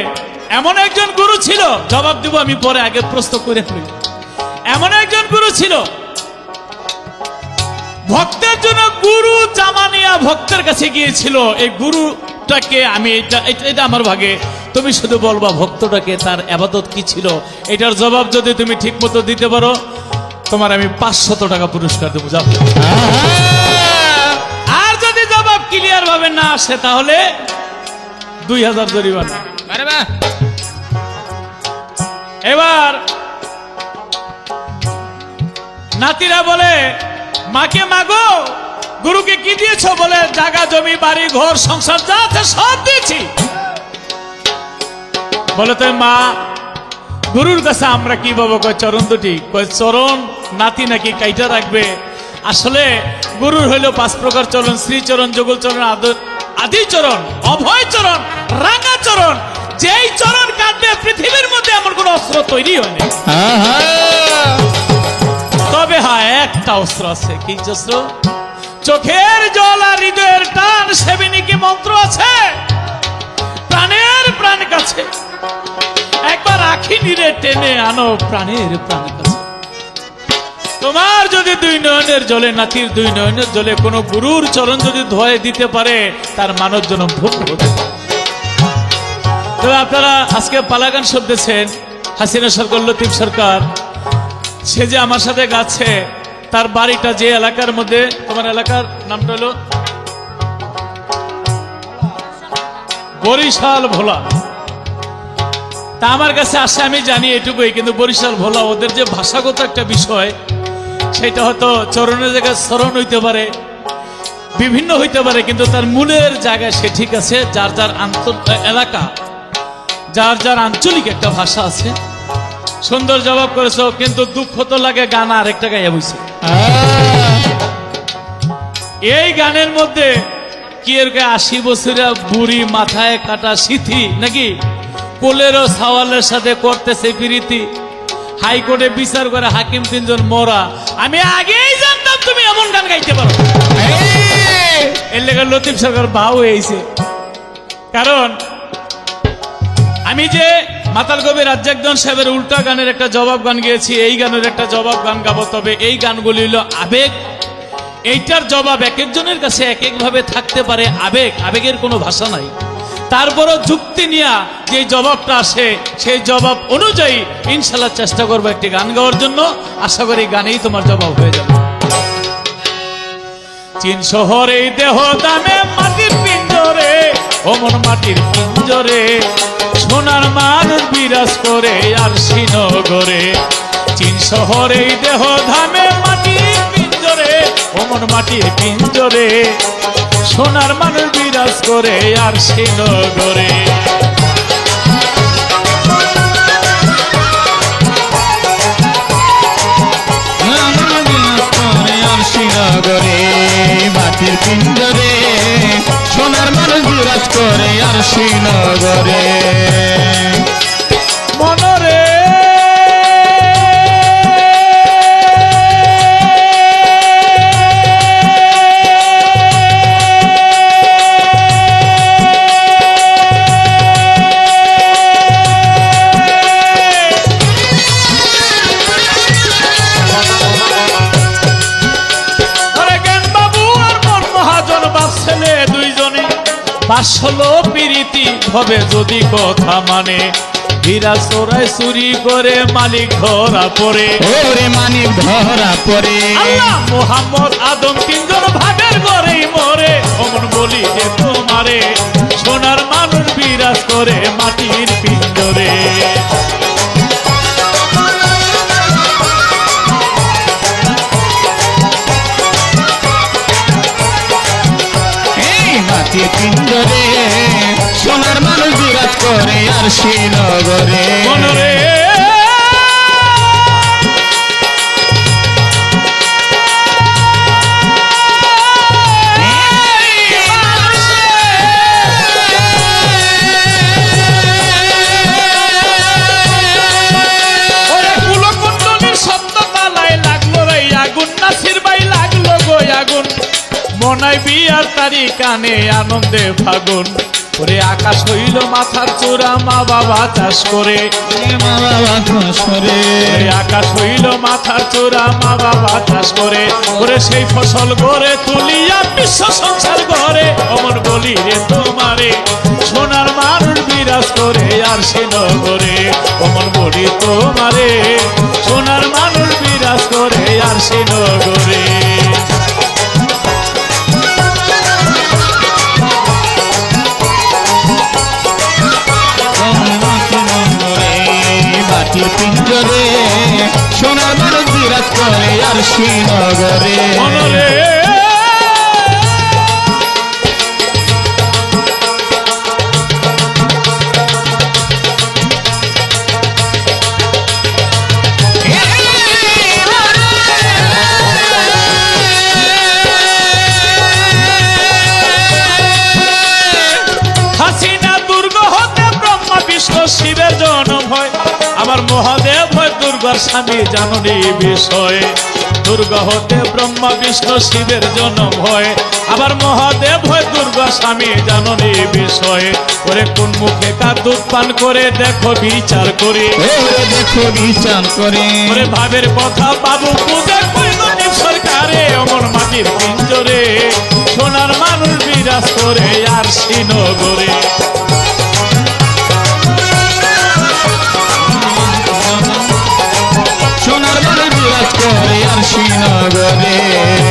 এমন একজন গুরু ছিল, জবাব দিব আমি পরে, আগে প্রশ্ন করে ফেলি। এমন একজন গুরু ছিল, ভক্তের জন্য গুরু জামানিয়া ভক্তের কাছে গিয়েছিল। এই গুরুটাকে আমি এটা আমার ভাগে, তুমি শুধু বলবা ভক্তটাকে তার আবাদত কি ছিল, এটার জবাব যদি তুমি ঠিক মতো দিতে পারো, তোমার আমি 500 টাকা পুরস্কার দেবো, যাও। আর যদি জবাব ক্লিয়ার ভাবে না আসে তাহলে 2000 জরিমানা। এবার নাতিরা বলে মাকে, মাগো গুরুকে কি দিয়েছো? বলে জায়গা জমি বাড়ি ঘর সংসার যা আছে সব দিয়েছি। বলে তো মা, গুরুর কাছে আমরা কি পাবো? কয় চরণ দুটি। কয় চরণ নাতি নাকি কাইটা রাখবে? আসলে গুরুর হইল 5 প্রকার চরণ: শ্রীচরণ, যুগল চরণ, আদি চরণ, অভয় চরণ, রাঙা চরণ। যেই চরণ কাটবে পৃথিবীর মধ্যে এমন কোন অস্ত্র তৈরি হয়নি। তবে হ্যাঁ, একটা অস্ত্র আছে। কি অস্ত্র? চোখের জল আর হৃদয়ের টান সেবিনী কি মন্ত্র আছে, প্রাণের প্রাণ কাছে। একবার আখি নিরে টেনে আনো প্রাণের প্রাণ কাছে। তোমার যদি 2 নয়নের জলে, নাতির 2 নয়নের জলে কোন গুরুর চরণ যদি ধোয়ে দিতে পারে, তার মানব জন্ম ধন্য হতে পারে। তবে আপনারা আজকে পালাগান শুনতেছেন, হাসিনা সরকার, লতিফ সরকার, সে যে আমার সাথে গাচ্ছে, তার বাড়িটা যে এলাকার মধ্যে, তোমার এলাকার নামটা হলো বরিশাল ভোলা। তা আমার কাছে আসে, আমি জানি এটুকুই, কিন্তু বরিশাল ভোলা ওদের যে ভাষাগত একটা বিষয়, সেটা হয়তো চরণের জায়গায় চরণ হইতে পারে, বিভিন্ন হইতে পারে, কিন্তু তার মূলের জায়গায় সে ঠিক আছে। যার যার এলাকা, যার যার আঞ্চলিক একটা ভাষা আছে। সুন্দর জবাব করেছো, কিন্তু দুঃখ তো লাগে, গান আর একটা গাইয়া বইছে। এই গানের মধ্যে কি এর 80 বছরের বুড়ি, মাথায় কাটা সিথি নাকি কোলেরও সাওয়ালের সাথে করতেছে প্রীতি, হাইকোর্টে বিচার করে হাকিম 3 জন মরা। আমি আগেই জানতাম তুমি এমন গান গাইতে পারো। এর লেগে লতিফ সরকার ভাও হয়েছে, কারণ আমি যে মাতাল কবি রাজ্জাকদন সাহেবের উল্টা গানের একটা জবাব গান গিয়েছি, এই গানের একটা জবাব গান গাবো। তবে এই গানগুলি হলো আবেগ, এইটার জবাব এক একজনের কাছে এক এক ভাবে থাকতে পারে। আবেগের কোনো ভাষা নাই, তারপরও যুক্তি নিয়ে যে জবাবটা আসে, সেই জবাব অনুযায়ী ইনশাল্লাহ চেষ্টা করবো একটি গান গাওয়ার জন্য। আশা করি গানেই তোমার জবাব হয়ে যাবে। চীন শহরে দেহ দামে মাটির পিঞ্জরে, ওমন মাটির পিঞ্জরে সোনার মানুষ বিরাজ করে আর শ্রীনগরে। চীন শহরে দেহ ধামে মাটির পিঞ্জরে, ওমন মাটির পিঞ্জরে সোনার মানুষ বিরাজ করে আর শ্রীনগরে। শ্রীনগরে মাটির পিঞ্জরে সোনার মানুষ বিরাজ করে আর শ্রীনগরে। মনরে বাসলো প্রীতি হবে যদি কথা মানে, হীরা চোরাই চুরি করে মালিক ধরা পড়ে। ওরে মানিক ধরা পড়ে। আল্লাহ মোহাম্মদ আদম তিনজন ভাগের ঘরেই মরে। অমন বলি যে তোমারে সোনার মানুষ বিরাজ করে মাটির পিঞ্জরে। এই মাটির পিঞ্জরে সোনার মানুষ বিরাজ করে আর শ্রীনগরে। মনরে ওরে কুলকুণ্ডলীর শব্দ তালায় লাগলো রে আগুন। নাসির ভাই লাগলো গো আগুন। মনাই বিয়ার তারি কানে আনন্দে ফাগুন। ওরে আকাশ হইল মাথার চূড়া মা বাবা চাষ করে। মা বাবা চাষ করে। ওরে আকাশ হইল মাথার চূড়া মা বাবা চাষ করে। ওরে সেই ফসল গড়ে তুলিয়া বিশ্ব সংসার গড়ে। অমর বলি রে তোমারে সোনার মানুষ বিরাজ করে আর সে নগরে। অমর বলি তোমারে সোনার মানুষ বিরাজ করে আর সে নগরে। মাটির পিঞ্জরে সোনার মানুষ বিরাজ করে আর শ্রীনগরে। মনরে হাসিনা দুর্গ হতে ব্রহ্মা বিষ্ণু শিবের জন্ম হয়। আমার মহাদেব হয় দুর্গার স্বামী জাননি বিষয়। দুর্গা হতে ব্রহ্মা বিষ্ণু শিবের জন্ম হয়। আবার মহাদেব হয় দুর্গা স্বামী জাননি বিষয়। ওরে কোন মুখে কার দুধ পান করে দেখো বিচার করে। ওরে দেখো বিচার করে। ওরে ভাবের কথা বাবু পূজা কইল নীল সরকারে। অমর মাটির পিঞ্জরে সোনার মানুষ বিরাজ করে আর শ্রীনগরে। সোনার মানুষ বিরাজ করে আর শ্রীনগরে।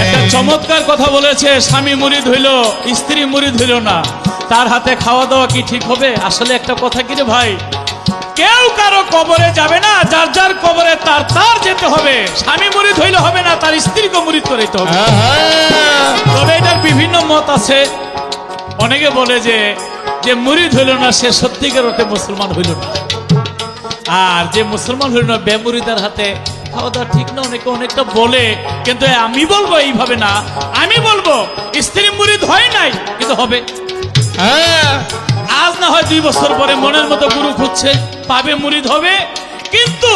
একটা চমৎকার কথা বলেছে, স্বামী মুরিদ হইল স্ত্রী মুরিদ হইল না, তার হাতে খাওয়া দাওয়া কি ঠিক হবে? আসলে একটা কথা কি রে ভাই, কেউ কারো কবরে যাবে না, যার যার কবরে তার তার যেতে হবে। স্বামী মুরিদ হইলে হবে না, তার স্ত্রীকে মুরিদ করে দিতে হবে। তবে এটার বিভিন্ন মত আছে। অনেকে বলে যে যে মুরিদ হইল না সে সত্যিকার অর্থে মুসলমান হইল না, আর যে মুসলমান হইল না বেমুরিদার হাতে খাওয়া দাওয়া ঠিক না, অনেকে অনেকটা বলে। কিন্তু আমি বলবো এইভাবে না, আমি বলবো স্ত্রী মুরিদ হয় নাই কিন্তু হবে। আজ না হয় 2 বছর পরে মনের মতো গুরু খুঁজছে, পাবে, মুরিদ হবে। কিন্তু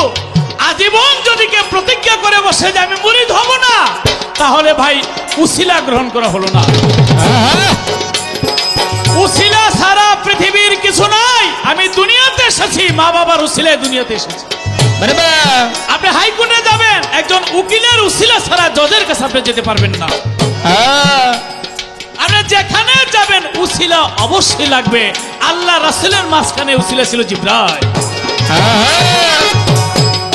আজীবন যদি কেউ প্রতিজ্ঞা করে বসে যে আমি মুরিদ হব না, তাহলে ভাই উসিলা গ্রহণ করা হলো না। উসিলা সারা পৃথিবীর কিছু নাই। আমি দুনিয়াতে এসেছি মা বাবার উসিলায় দুনিয়াতে এসেছি। আপনি হাইকোর্টে যাবেন, একজন উকিলের উসিলা ছাড়া জজের কাছে আপনি যেতে পারবেন না। আপনি যেখানে যাবেন উসিলা অবশ্যই লাগবে। আল্লাহ রাসূলের মাঝখানে উসিলা ছিল জিবরাইল।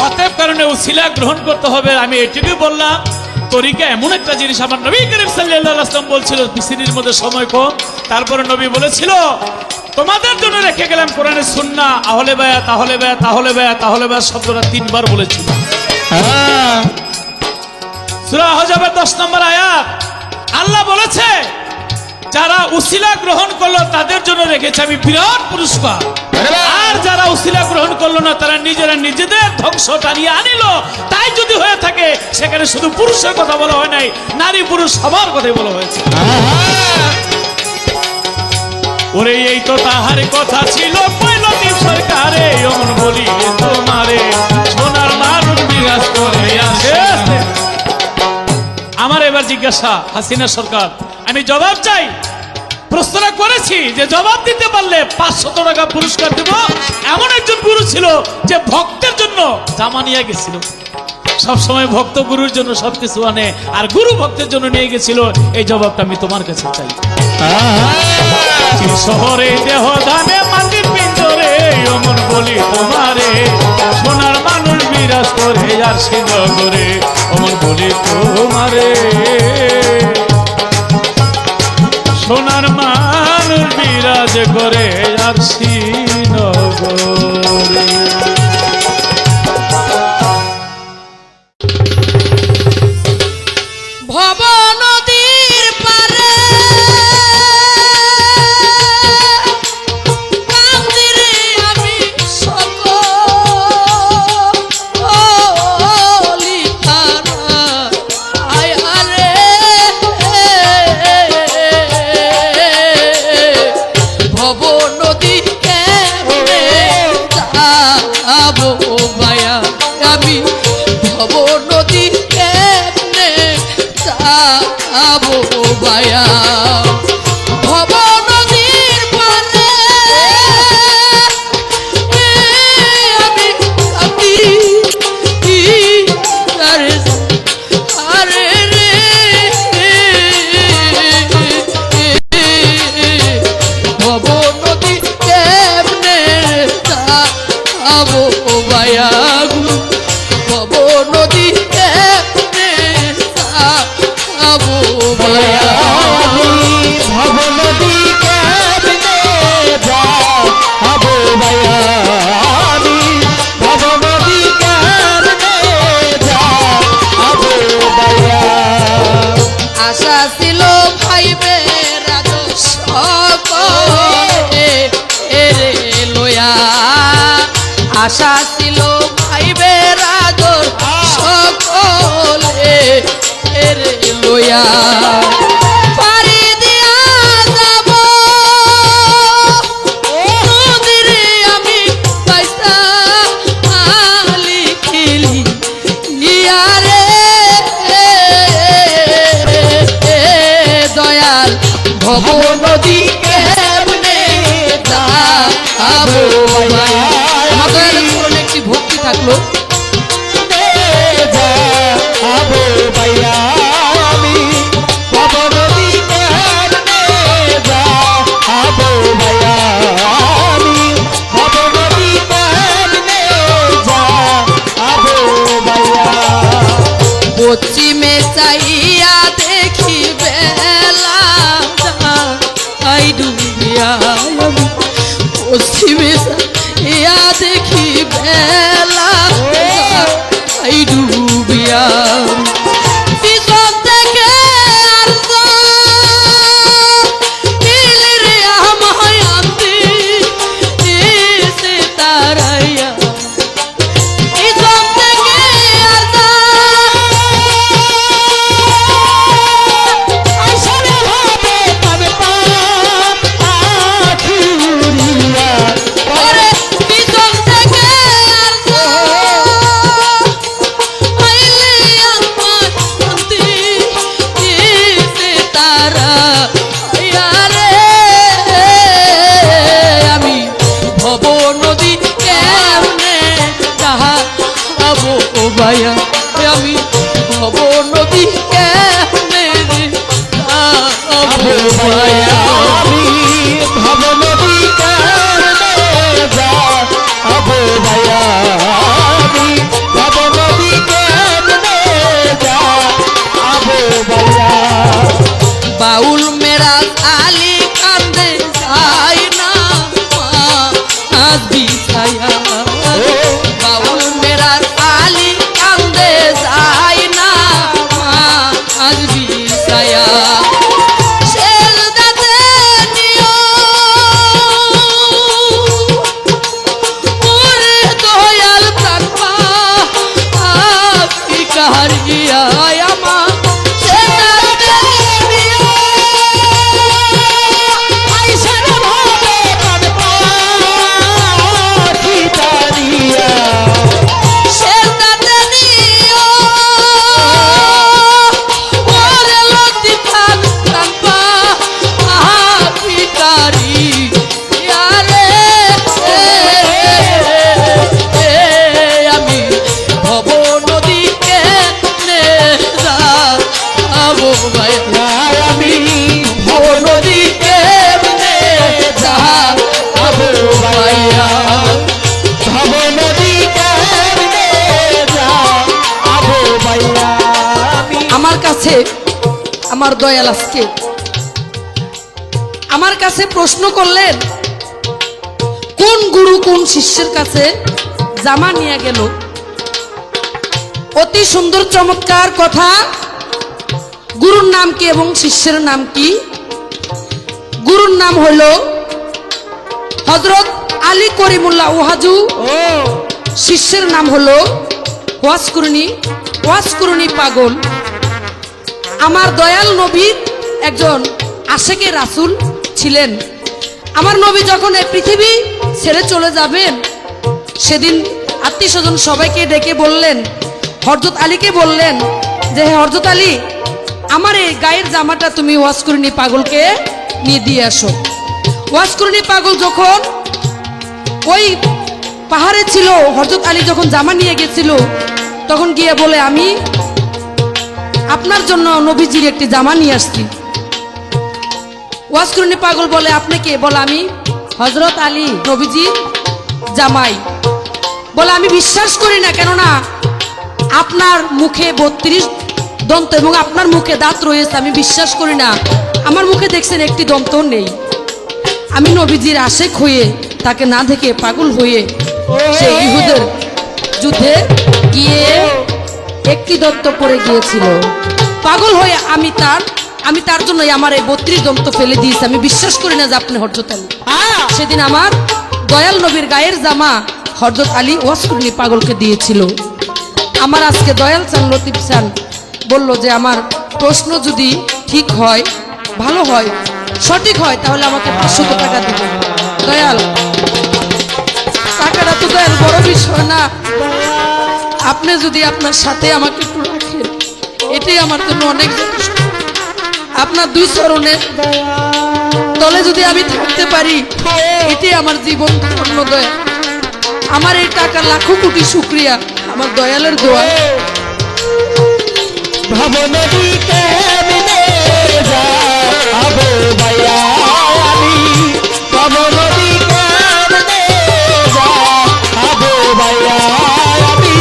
অতএব কারণে উসিলা গ্রহণ করতে হবে। আমি এটুকুই বললাম, তরিকা এমন একটা জিনিস, আমার নবী করিম সাল্লাল্লাহু আলাইহি ওয়াসাল্লাম বলছিল পৃথিবীর মধ্যে সময় কম, তারপরে নবী বলেছিল তোমাদের জন্য রেখে গেলাম কোরআনের সুন্নাহ, আহলে বায়াত আহলে বায়াত আহলে বায়াত আহলে বায়াত শব্দটা 3 বার বলেছিল। সূরা আহজাবের 10 নম্বর আয়াত আল্লাহ বলেছে যারা উসিলা গ্রহণ করলো তাদের জন্য রেখেছে আমি বিরাট পুরস্কার, আর যারা উসিলা গ্রহণ করলো না তারা নিজেরা নিজেদের ধ্বংস টানিয়ে আনিল। তাই যদি হয়ে থাকে সেখানে শুধু পুরুষের কথা বলা হয় নাই, নারী পুরুষ সবার কথাই বলা হয়েছে। ওরে এই তো তাহার কথা ছিল পৈলতির সরকারে, অমন বলি তোমারে সোনার মানুষ বিরাজ করে আসে। আমার এবার জিজ্ঞাসা হাসিনা সরকার, আমি জবাব চাই। প্রশ্নটা করেছি যে জবাব দিতে পারলে 500 টাকা পুরস্কার দেব। এমন একজন গুরু ছিল যে ভক্তের জন্য জামা নিয়ে গেছিল। সবসময় ভক্ত গুরুর জন্য সবকিছু আনে, আর গুরু ভক্তের জন্য নিয়ে গেছিল। এই জবাবটা আমি তোমার কাছে চাই। শহরে দেহ ধানে মাটির পিঞ্জরে অমন বলি তোমারে সোনার মানুষ বিরাজ করে আর শ্রীনগরে অমন বলি তোমারে সোনার মানুষ বিরাজ করে আর শ্রীনগরে। ভব নদীর পারে কান্দি রে আমি সকলি তারা আয়ারে ভব নদী কেমনে যাবো ভায়া আমি ভব নদী কেমনে যাবো ভায়া ভব নদীর পারে আমি কাঁদি আরে আরে রে ভব নদী কেমনে যাবো ভায়া ভব নদী কেমনে যাবো ভায়া ভব নদী কেমনে যাবো ভায়া আমি ভব নদী কেমনে যাবো ভায়া আশা ছিল ভাই বেরা সকলে এরে লয়া আশা ছিল ভাই বেরা সকলে এরে লয়া পারি দিয়া যাব নদীরে আমি পয়সা লিখিলি নিয়ারে দয়াল ভব নদী কেমনে যাবো ভায়া আমার দয়ালের চরণে একটি ভক্তি থাকলো যাবো ভাইয়া আমি ভব নদী কেমনে যাবো ভাইয়া আমি ভব নদী কেমনে যাবো ভাইয়া পশ্চিমে চাইয়া দেখি বেলা আই ডুবিয়া পশ্চিমে চাইয়া দেখি বেলা আই ডুবিয়া পিছন থেকে আর রে আমায় আনতে এসে তারাইয়া পিছন থেকে আর আসলে হবে তবে পাখুরিয়া ওরে পিছন থেকে আর আইলে আমার আনতে এসে তারা আয়ারে আমি ভব নদী কেমনে যাবো ভায়া আমি ভব নদী কেমনে যাবো ভায়া আমি ভব নদী কেমনে যাবো ভাইয়া আমি ভব নদী কেমনে যাবো ভাইয়া বাউল মেরা আলী কান্দে যাই না আজ বিছায়া বাউল মেরা আলী কান্দে যাই না কাছে আমার দয়াল আজকে আমার কাছে প্রশ্ন করলেন, কোন গুরু কোন শিষ্যের কাছে জামা নিয়ে গেল। অতি সুন্দর চমৎকার কথা। গুরুর নাম কি এবং শিষ্যের নাম কি? গুরুর নাম হল হযরত আলী করিমুল্লাহ ওয়াহাজু, শিষ্যের নাম হলো ওয়াসকুরনি পাগল। আমার দয়াল নবীর একজন আশেকে রাসূল ছিলেন। আমার নবী যখন এই পৃথিবী ছেড়ে চলে যাবেন, সেদিন আত্মীয় স্বজন সবাইকে ডেকে বললেন, হযরত আলীকে বললেন যে হে হযরত আলী, আমার এই গায়ের জামাটা তুমি ওয়াসকুরনি পাগলকে নিয়ে দিয়ে আসো। ওয়াসকুরনি পাগল যখন ওই পাহাড়ে ছিল, হযরত আলী যখন জামা নিয়ে গেছিল, তখন গিয়ে বলে, আমি আপনার জন্য নবীজির একটি জামা নিয়ে আসছি। ওয়াসকুরনি পাগল বলে, আপনি কে? বলে, আমি হযরত আলী, নবীজির জামাই। বলে, আমি বিশ্বাস করি না, কেননা আপনার মুখে 32 দন্ত এবং আপনার মুখে দাঁত রয়েছে, আমি বিশ্বাস করি না। আমার মুখে দেখছেন একটি দন্ত নেই। আমি নবীজির আশেক হয়ে, তাকে না দেখে পাগল হয়ে সে ইহুদের যুদ্ধে গিয়ে একটি দন্ত পড়ে গিয়েছিল। পাগল হয়ে আমি তার জন্য আমার এই 32 দন্ত ফেলে দিয়েছি। আমি বিশ্বাস করি না যে আপনি হযরত আলী। সেদিন আমার দয়াল নবীর গায়ের জামা হযরত আলী ওয়াসকুরনি পাগলকে দিয়েছিল। আমার আজকে দয়াল চান লতিফ চান বলল যে আমার প্রশ্ন যদি ঠিক হয়, ভালো হয়, সঠিক হয়, তাহলে আমাকে 500 টাকা দিবেন। দয়াল, টাকাটা তো দয়াল বড় বিষয় না, আপনি যদি আপনার সাথে আমাকে একটু রাখেন, এটাই আমার জন্য অনেক যথেষ্ট। আপনার 2 চরণের তলে যদি আমি থাকতে পারি, এটাই আমার জীবন ধন্য। দয়াল, আমার এই টাকা লাখো কোটি শুকরিয়া, আমার দয়ালের দোয়া। ভবনদীকে মিলে যাবো ভাইয়া আমি, ভবনদীকে মিলে যাবো ভাইয়া আমি,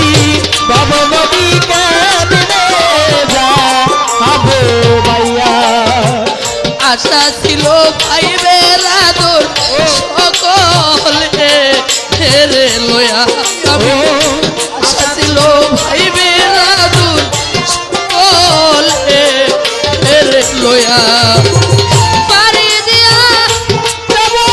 ভবনদীকে মিলে যাবো ভাইয়া। আশা ছিল পাইবে রাদর সকলে হেরে লয়া আমি, আশা ছিল পাইবে রাদর সকলে হেরে লয়া। পারি দিয়া যাবো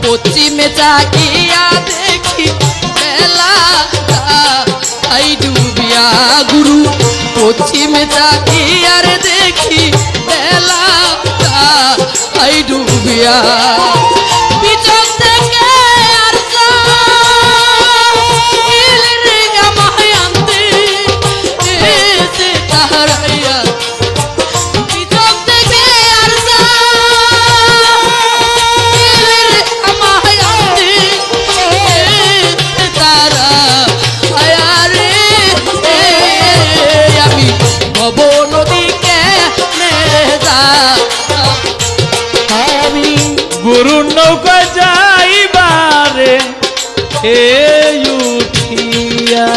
পশ্চিমে তাকিয়া দেখি বেলা আই ডুবিয়া গুরু, পশ্চিমে তাকিয়া রে দেখি বেলা আই ডুবিয়া। পিছন থেকে আর রে গামায় আনতে এসে তাহারাইয়া, পিছন থেকে আর গুরুর নৌকায় যাইবারে এই উঠিয়া।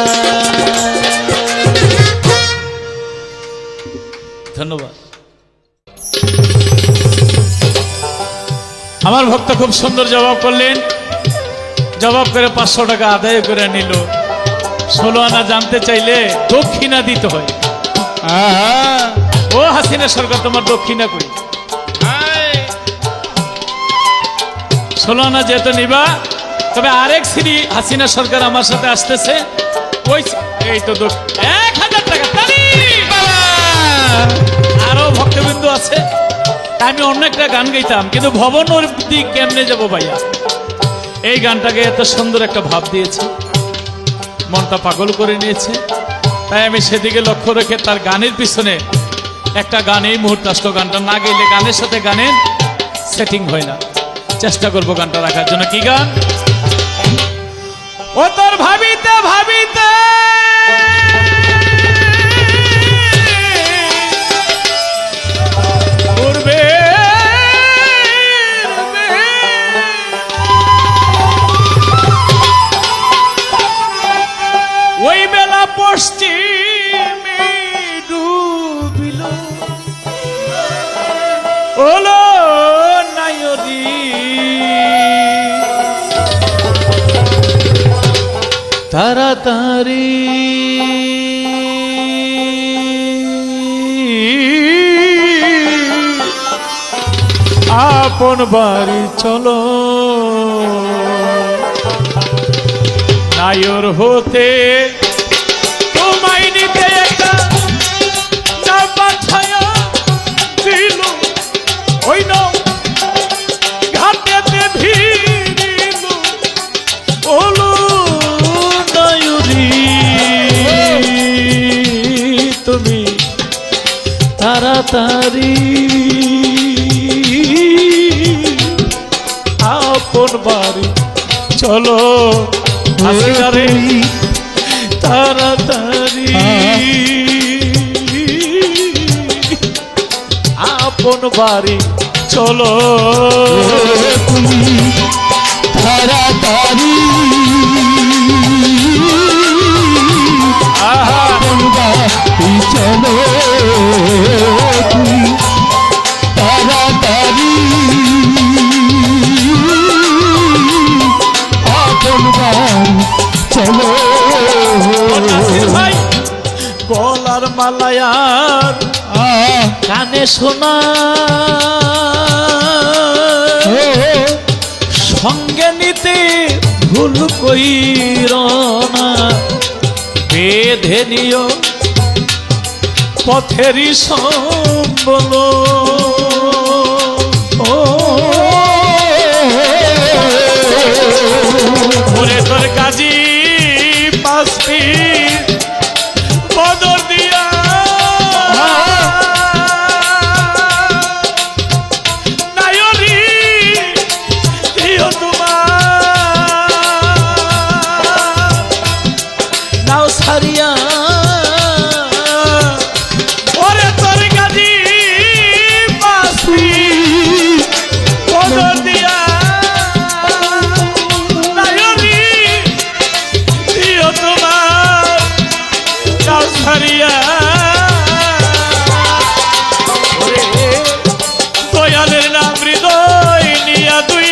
ধন্যবাদ। আমার ভক্ত খুব সুন্দর জবাব করলেন। জবাব করে 500 টাকা আদায় করে নিল। 16 আনা জানতে চাইলে দক্ষিণা দিতে হয়। ও হাসিনা সরকার তোমার দক্ষিণা কই ষোলো না যেহেতু নিবা, তবে আরেক শ্রী হাসিনা সরকার আমার সাথে আসতেছে। ওই এই তো 1000 টাকা তালি। আরো ভক্তবিন্দু আছে। আমি অন্য একটা গান গাইতাম, কিন্তু ভবন ওর দিক কেমনে যাবো ভাইয়া। এই গানটাকে এত সুন্দর একটা ভাব দিয়েছে, মনটা পাগল করে নিয়েছে। তাই আমি সেদিকে লক্ষ্য রেখে তার গানের পিছনে একটা গান এই মুহূর্তে আসলো। গানটা না গেলে গানের সাথে গানের সেটিং হয় না। চেষ্টা করবো গানটা রাখার জন্য। কি গান? ও তোর ভাবিতে ভাবিতে উড়বে ওই বেলা পশ্চিমে ডুবিল ওলো নায়রি তাড়াতাড়ি আপন বাড়ি চলো, নায়র হতে তোমায় নিতে একটা চাপা ছায়া দিল, ওই নাও ঘাটেতে ভিড়িল ওলো নায়রি তুমি তাড়াতাড়ি আপন বাড়ি চলো। হাসিনারে তাড়াতাড়ি আপন বাড়ি চলো, তুমি তাড়াতাড়ি আপন বাড়ি চলো, তুমি তাড়াতাড়ি আপন বাড়ি চলো। নাসির ভাই গলার মালায়ার কানে শোনা সঙ্গে নিতে ভুল কইর না, বেঁধে নিও পথেরই সম্বল। ওরে তোর কাজী পাশি বদর দিয়া নায়রি দিও তোমার নাও সারিয়া। ওরে তোর কাজী পাশি বদর দিয়া নায়রি দিও তোমার নাও সারিয়া। দয়ালের নাম হৃদয় নিয়া তুই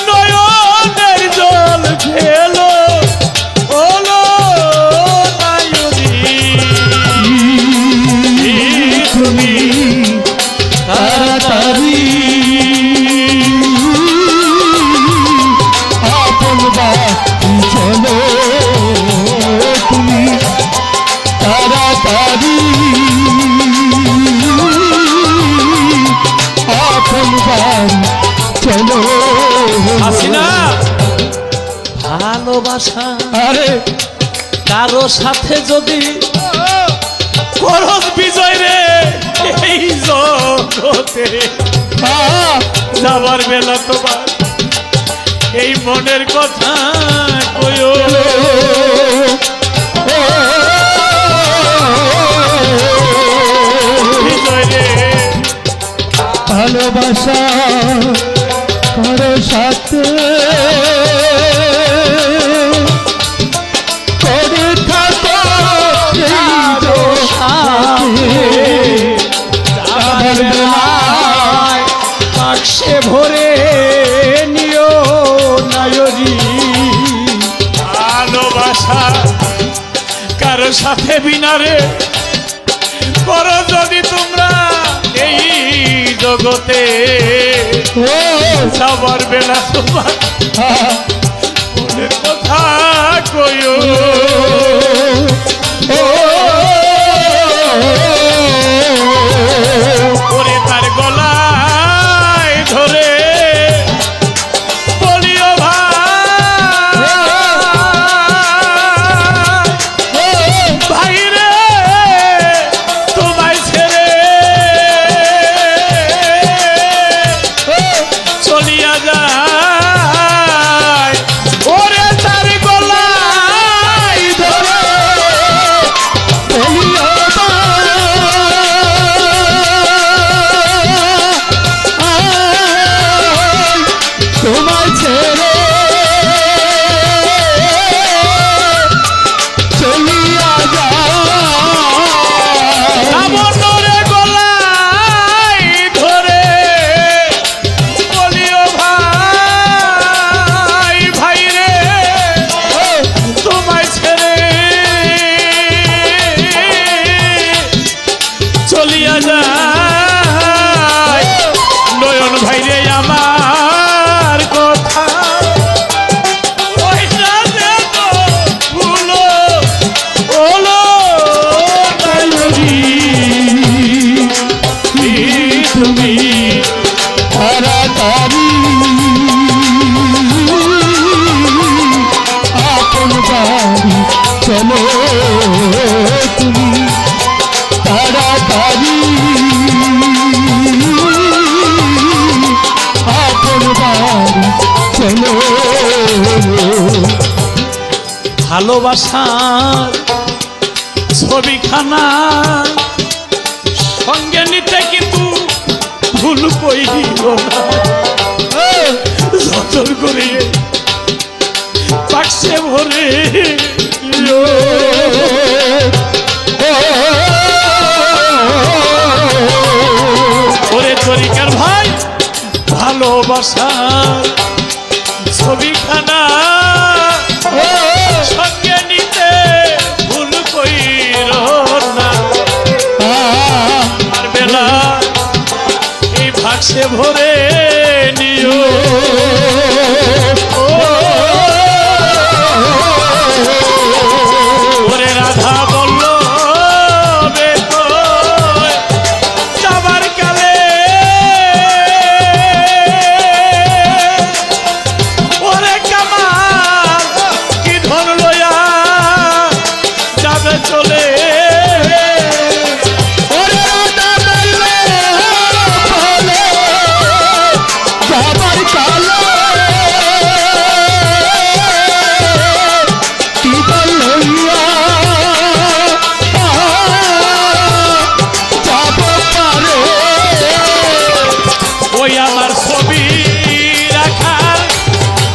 নয়নের জল খেলো ওলো নায়রি তুমি তাড়াতাড়ি আপন বাড়ি চলো, তুমি তাড়াতাড়ি আপন বাড়ি চলো। হাসিনা ভালোবাসা আরে কারো সাথে যদি খরচ বিজয় রে এই জগতে যাবার বেলা তোমার এই মনের কথা কইও। বিজয় রে ভালোবাসা কারো সাথে করে থাকো যাবার বেলায় বাক্সে ভরে নিও নায়রি। ভালোবাসা কারো সাথে বিনারে করো যদি তোমরা এই জগতে ও সবার বেলা তোমার মনের কথা কইও ওরে তার গলায় ধরে বলিও ভাই রে তোমায় ছেড়ে চলিয়া যায় ওরে তার গলায় ধরে তোমার ছেড়ে চলিয়া যায় আমরে গলায় ধরে বলিও ভাই ভাই রে তোমায় ছেড়ে চলিয়া যায় নয়ন ভাই রে আমার কথা ওই না যেন ভুলো ওলো তুমি তাড়াতাড়ি আপন বাড়ি চলো তুমি তাড়াতাড়ি আপন বাড়ি চলো ভালোবাসার ছবিখানা সঙ্গে নিতে কিন্তু ভুল কইল না যতন করে বাক্সে ভরে দিও। ওরে তরিকার ভাই ভালোবাসার ছবিখানা সঙ্গে নিতে ভুল কইর না আর বেলা এই বাক্সে ভরে নিও ওরে রাধা বলল যাবার কালে ওরে কামাল কি ধন লয়া যাবে চলে যাবার কালো কি বলইয়া যাব পারে ওই আমার ছবি রাখার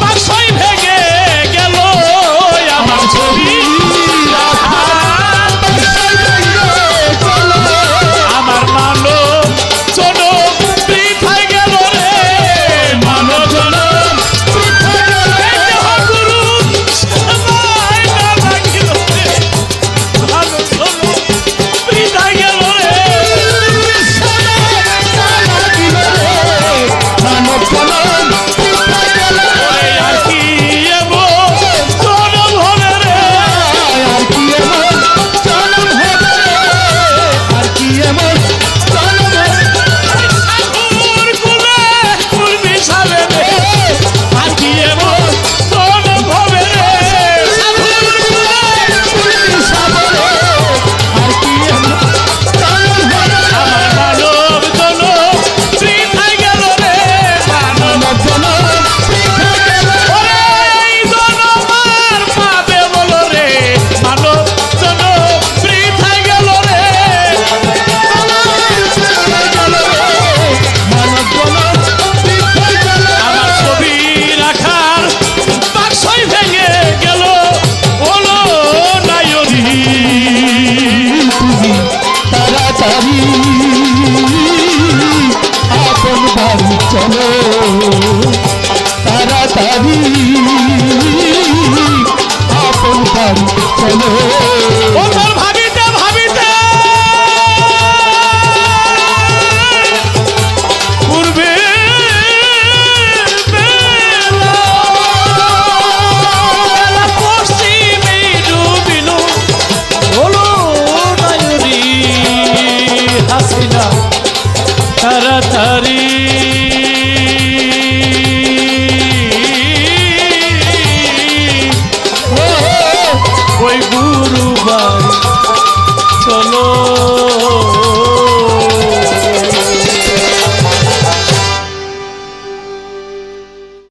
বাক্সই ভেঙে গেল আমার ছবি রাখার আমার মানব জনম বৃথায় গেল রে মানব জনম বৃথায় গেল রে গুরু সবাই না লাগিল রে মানব জনম বৃথায় গেল রে মানব জনম ওরে আর কি এমন জনম হবে রে আর কি এমন জনম হবে আর কি এমন জনম সাধুর কুলে কুর্মি সাবে রে আর কি এমন জনম হবে রে সাধুর কুলে কুর্মি সাবরে আর কি এমন জনম হবে আমার মানব জনম বৃথায় গেল রে মানব মানব জনম বৃথা গেল ওরে এই জনম আর পাবে বলো রে মানব জনম বৃথায় গেল রে মানব জনম বৃথা গেল আমার ছবি রাখার বাক্সই ভেঙে গেল হলো নায়রি তুমি তাড়াতাড়ি আপন বাড়ি চলো তাড়াতাড়ি আপন বাড়ি চলো ওদের ভাবিতে ভাবিতে বাড়ি চলো